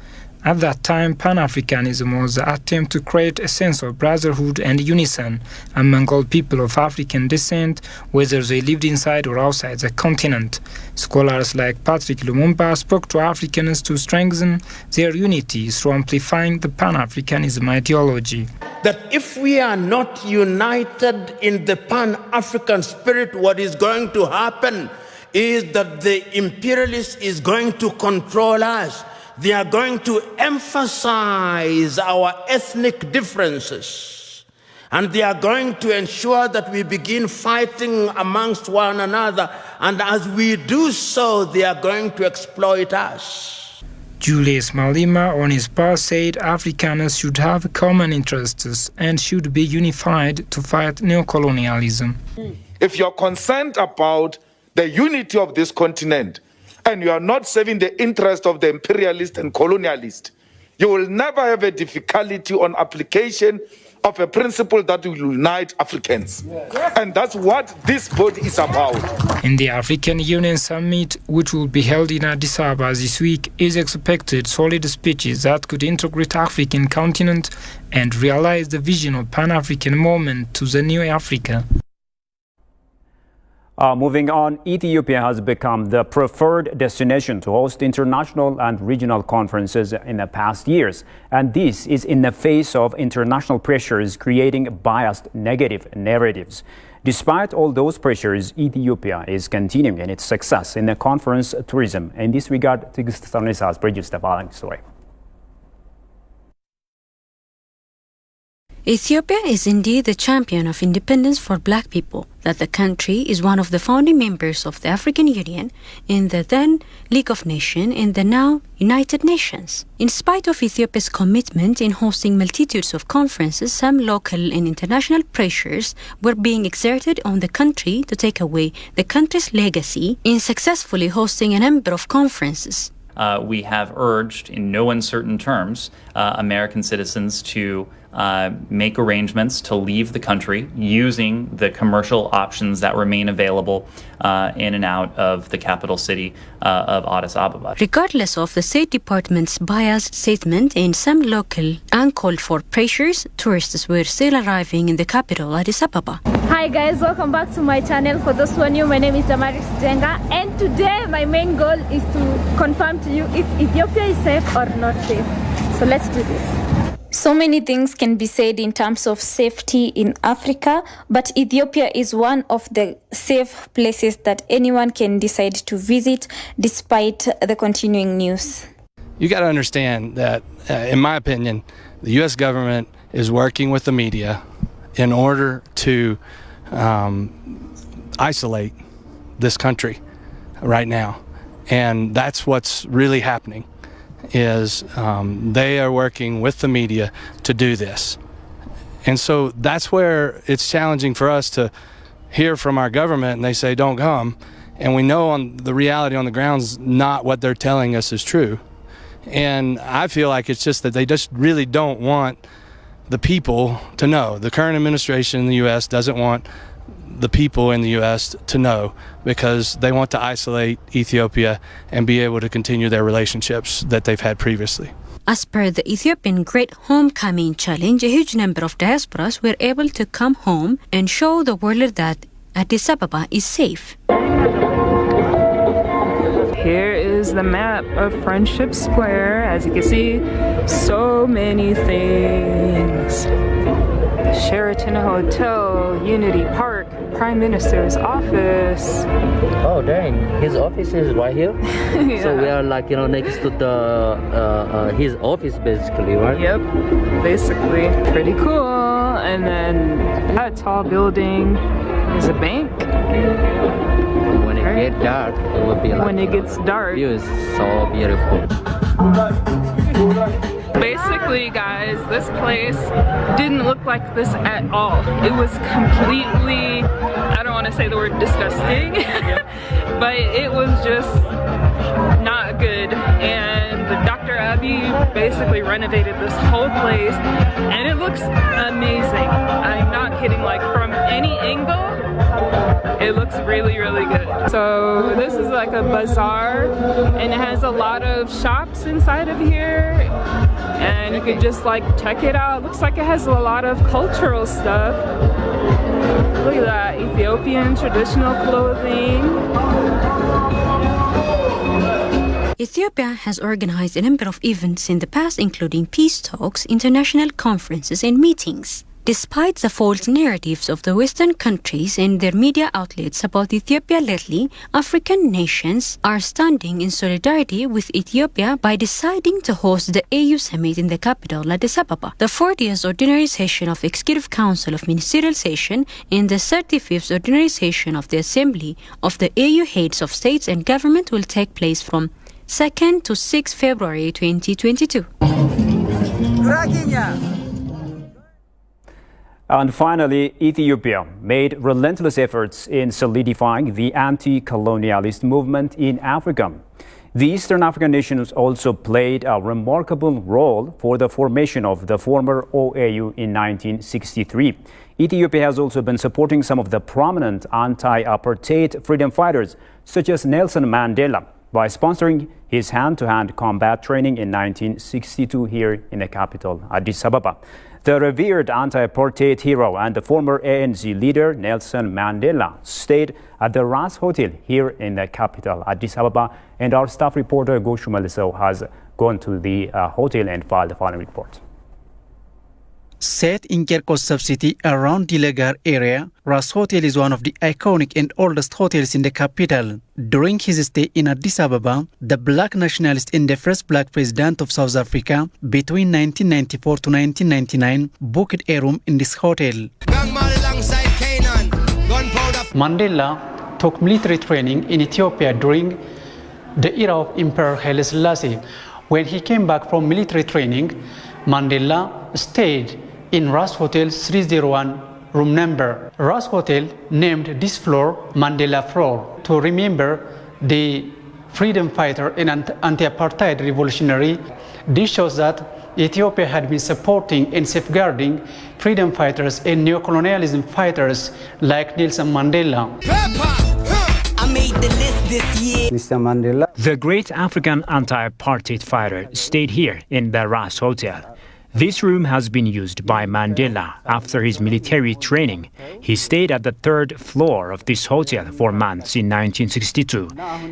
At that time, Pan-Africanism was the attempt to create a sense of brotherhood and unison among all people of African descent, whether they lived inside or outside the continent. Scholars like Patrick Lumumba spoke to Africans to strengthen their unity through amplifying the Pan-Africanism ideology. That if we are not united in the Pan-African spirit, what is going to happen is that the imperialist is going to control us. They are going to emphasize our ethnic differences, and they are going to ensure that we begin fighting amongst one another, and as we do so, they are going to exploit us. Julius Malema, on his part, said Afrikaners should have common interests and should be unified to fight neocolonialism. If you're concerned about the unity of this continent, and you are not serving the interest of the imperialist and colonialist, you will never have a difficulty on application of a principle that will unite Africans. And that's what this body is about. In the African Union Summit, which will be held in Addis Ababa this week, is expected solid speeches that could integrate African continent and realize the vision of Pan-African movement to the new Africa. Moving on, Ethiopia has become the preferred destination to host international and regional conferences in the past years. And this is in the face of international pressures creating biased negative narratives. Despite all those pressures, Ethiopia is continuing in its success in the conference tourism. In this regard, Tigist Sarnisa has produced the following story. Ethiopia is indeed the champion of independence for black people, that the country is one of the founding members of the African Union, in the then League of Nations, and the now United Nations. In spite of Ethiopia's commitment in hosting multitudes of conferences, some local and international pressures were being exerted on the country to take away the country's legacy in successfully hosting a number of conferences. We have urged, in no uncertain terms, American citizens to make arrangements to leave the country using the commercial options that remain available in and out of the capital city of Addis Ababa. Regardless of the State Department's biased statement and some local uncalled for pressures, tourists were still arriving in the capital, Addis Ababa. Hi guys, welcome back to my channel. For those who are new, my name is Damaris Jenga, and today my main goal is to confirm to you if Ethiopia is safe or not safe. So let's do this. So many things can be said in terms of safety in Africa, but Ethiopia is one of the safe places that anyone can decide to visit despite the continuing news. You got to understand that, in my opinion, the U.S. government is working with the media in order to isolate this country right now. And that's what's really happening. Is they are working with the media to do this. And so that's where it's challenging for us to hear from our government and they say don't come, and we know on the reality on the ground is not what they're telling us is true. And I feel like it's just that they just really don't want the people to know. The current administration in the U.S. doesn't want the people in the U.S. to know, because they want to isolate Ethiopia and be able to continue their relationships that they've had previously. As per the Ethiopian Great Homecoming Challenge, a huge number of diasporas were able to come home and show the world that Addis Ababa is safe. Here is the map of Friendship Square. As you can see, so many things. Sheraton Hotel, Unity Park, Prime Minister's office. Oh dang, his office is right here. Yeah. So we are like, next to the his office basically, right? Yep, basically. Pretty cool. And then that tall building is a bank. When it gets dark, it will be like, when it gets dark. View is so beautiful. Basically, guys, this place didn't look like this at all. It was completely, I don't want to say the word disgusting, but it was just not good. And Dr. Abiy basically renovated this whole place, and it looks amazing. I'm not kidding, like from any angle, It looks really, really good. So this is like a bazaar, and it has a lot of shops inside of here, and you could just like check it out. It looks like it has a lot of cultural stuff. Look at that, Ethiopian traditional clothing. Ethiopia has organized a number of events in the past, including peace talks, international conferences, and meetings. Despite the false narratives of the Western countries and their media outlets about Ethiopia lately, African nations are standing in solidarity with Ethiopia by deciding to host the AU summit in the capital, Addis Ababa. The 40th Ordinary Session of Executive Council of Ministerial Session and the 35th Ordinary Session of the Assembly of the AU Heads of States and Government will take place from 2nd to 6th February 2022. And finally, Ethiopia made relentless efforts in solidifying the anti-colonialist movement in Africa. The Eastern African nations also played a remarkable role for the formation of the former OAU in 1963. Ethiopia has also been supporting some of the prominent anti-apartheid freedom fighters, such as Nelson Mandela, by sponsoring his hand-to-hand combat training in 1962 here in the capital, Addis Ababa. The revered anti-apartheid hero and the former ANC leader Nelson Mandela stayed at the Ras Hotel here in the capital, Addis Ababa, and our staff reporter Goshu Maliso has gone to the hotel and filed the following report. Set in Kirkos sub-city around Dilegar area, Ras Hotel is one of the iconic and oldest hotels in the capital. During his stay in Addis Ababa, the black nationalist and the first black president of South Africa between 1994 to 1999 booked a room in this hotel. Mandela took military training in Ethiopia during the era of Emperor Haile Selassie. When he came back from military training, Mandela stayed in Ras Hotel 301 room number. Ras Hotel named this floor Mandela Floor to remember the freedom fighter and anti-apartheid revolutionary. This shows that Ethiopia had been supporting and safeguarding freedom fighters and neo-colonialism fighters like Nelson Mandela. Mr. Mandela, the great African anti-apartheid fighter, stayed here in the Ras Hotel. This room has been used by Mandela after his military training. He stayed at the third floor of this hotel for months in 1962,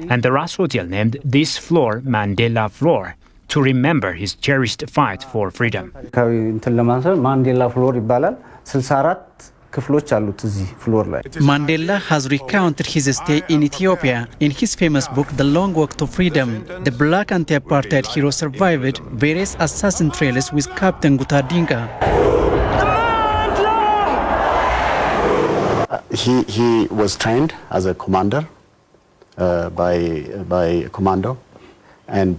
and the Ras Hotel named this floor Mandela Floor to remember his cherished fight for freedom. Mandela Floor ይባላል 64 ክፍሎች አሉት እዚህ ፍሎር ላይ Mandela has recounted his stay in Ethiopia in his famous book The Long Walk to Freedom. The black anti-apartheid hero survived various assassin trials with Captain Gutadinka. He was trained as a commander by a commando, and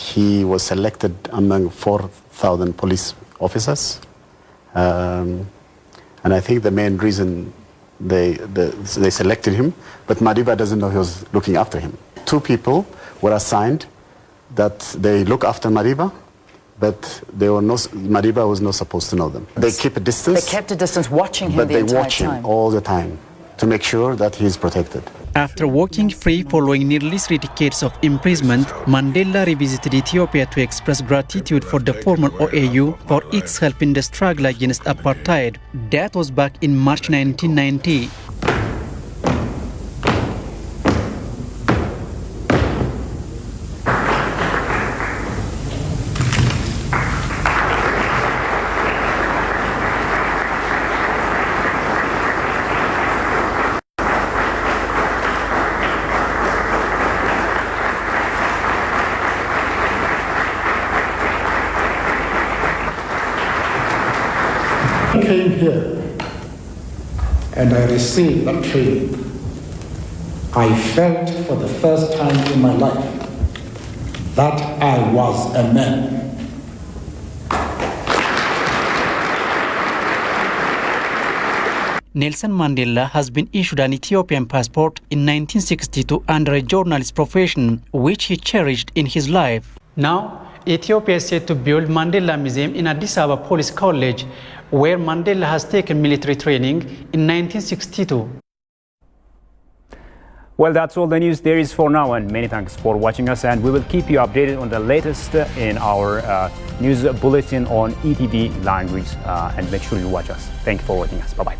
he was selected among 4,000 police officers. And I think the main reason they selected him, but Madiba doesn't know he was looking after him. 2 people were assigned that they look after Madiba, but Madiba was not supposed to know them. They keep a distance. They kept a distance watching him but the entire time. But they watch him all the time to make sure that he is protected. After walking free following nearly 3 decades of imprisonment, Mandela revisited Ethiopia to express gratitude for the former OAU for its help in the struggle against apartheid. That was back in March 1990. I came here and I received that training. I felt for the first time in my life that I was a man. Nelson Mandela has been issued an Ethiopian passport in 1962 under a journalist profession, which he cherished in his life. Now, Ethiopia is set to build Mandela Museum in Addis Ababa Police College, where Mandela has taken military training in 1962. Well, that's all the news there is for now, and many thanks for watching us, and we will keep you updated on the latest in our news bulletin on ETV language, and make sure you watch us. Thank you for watching us. Bye-bye.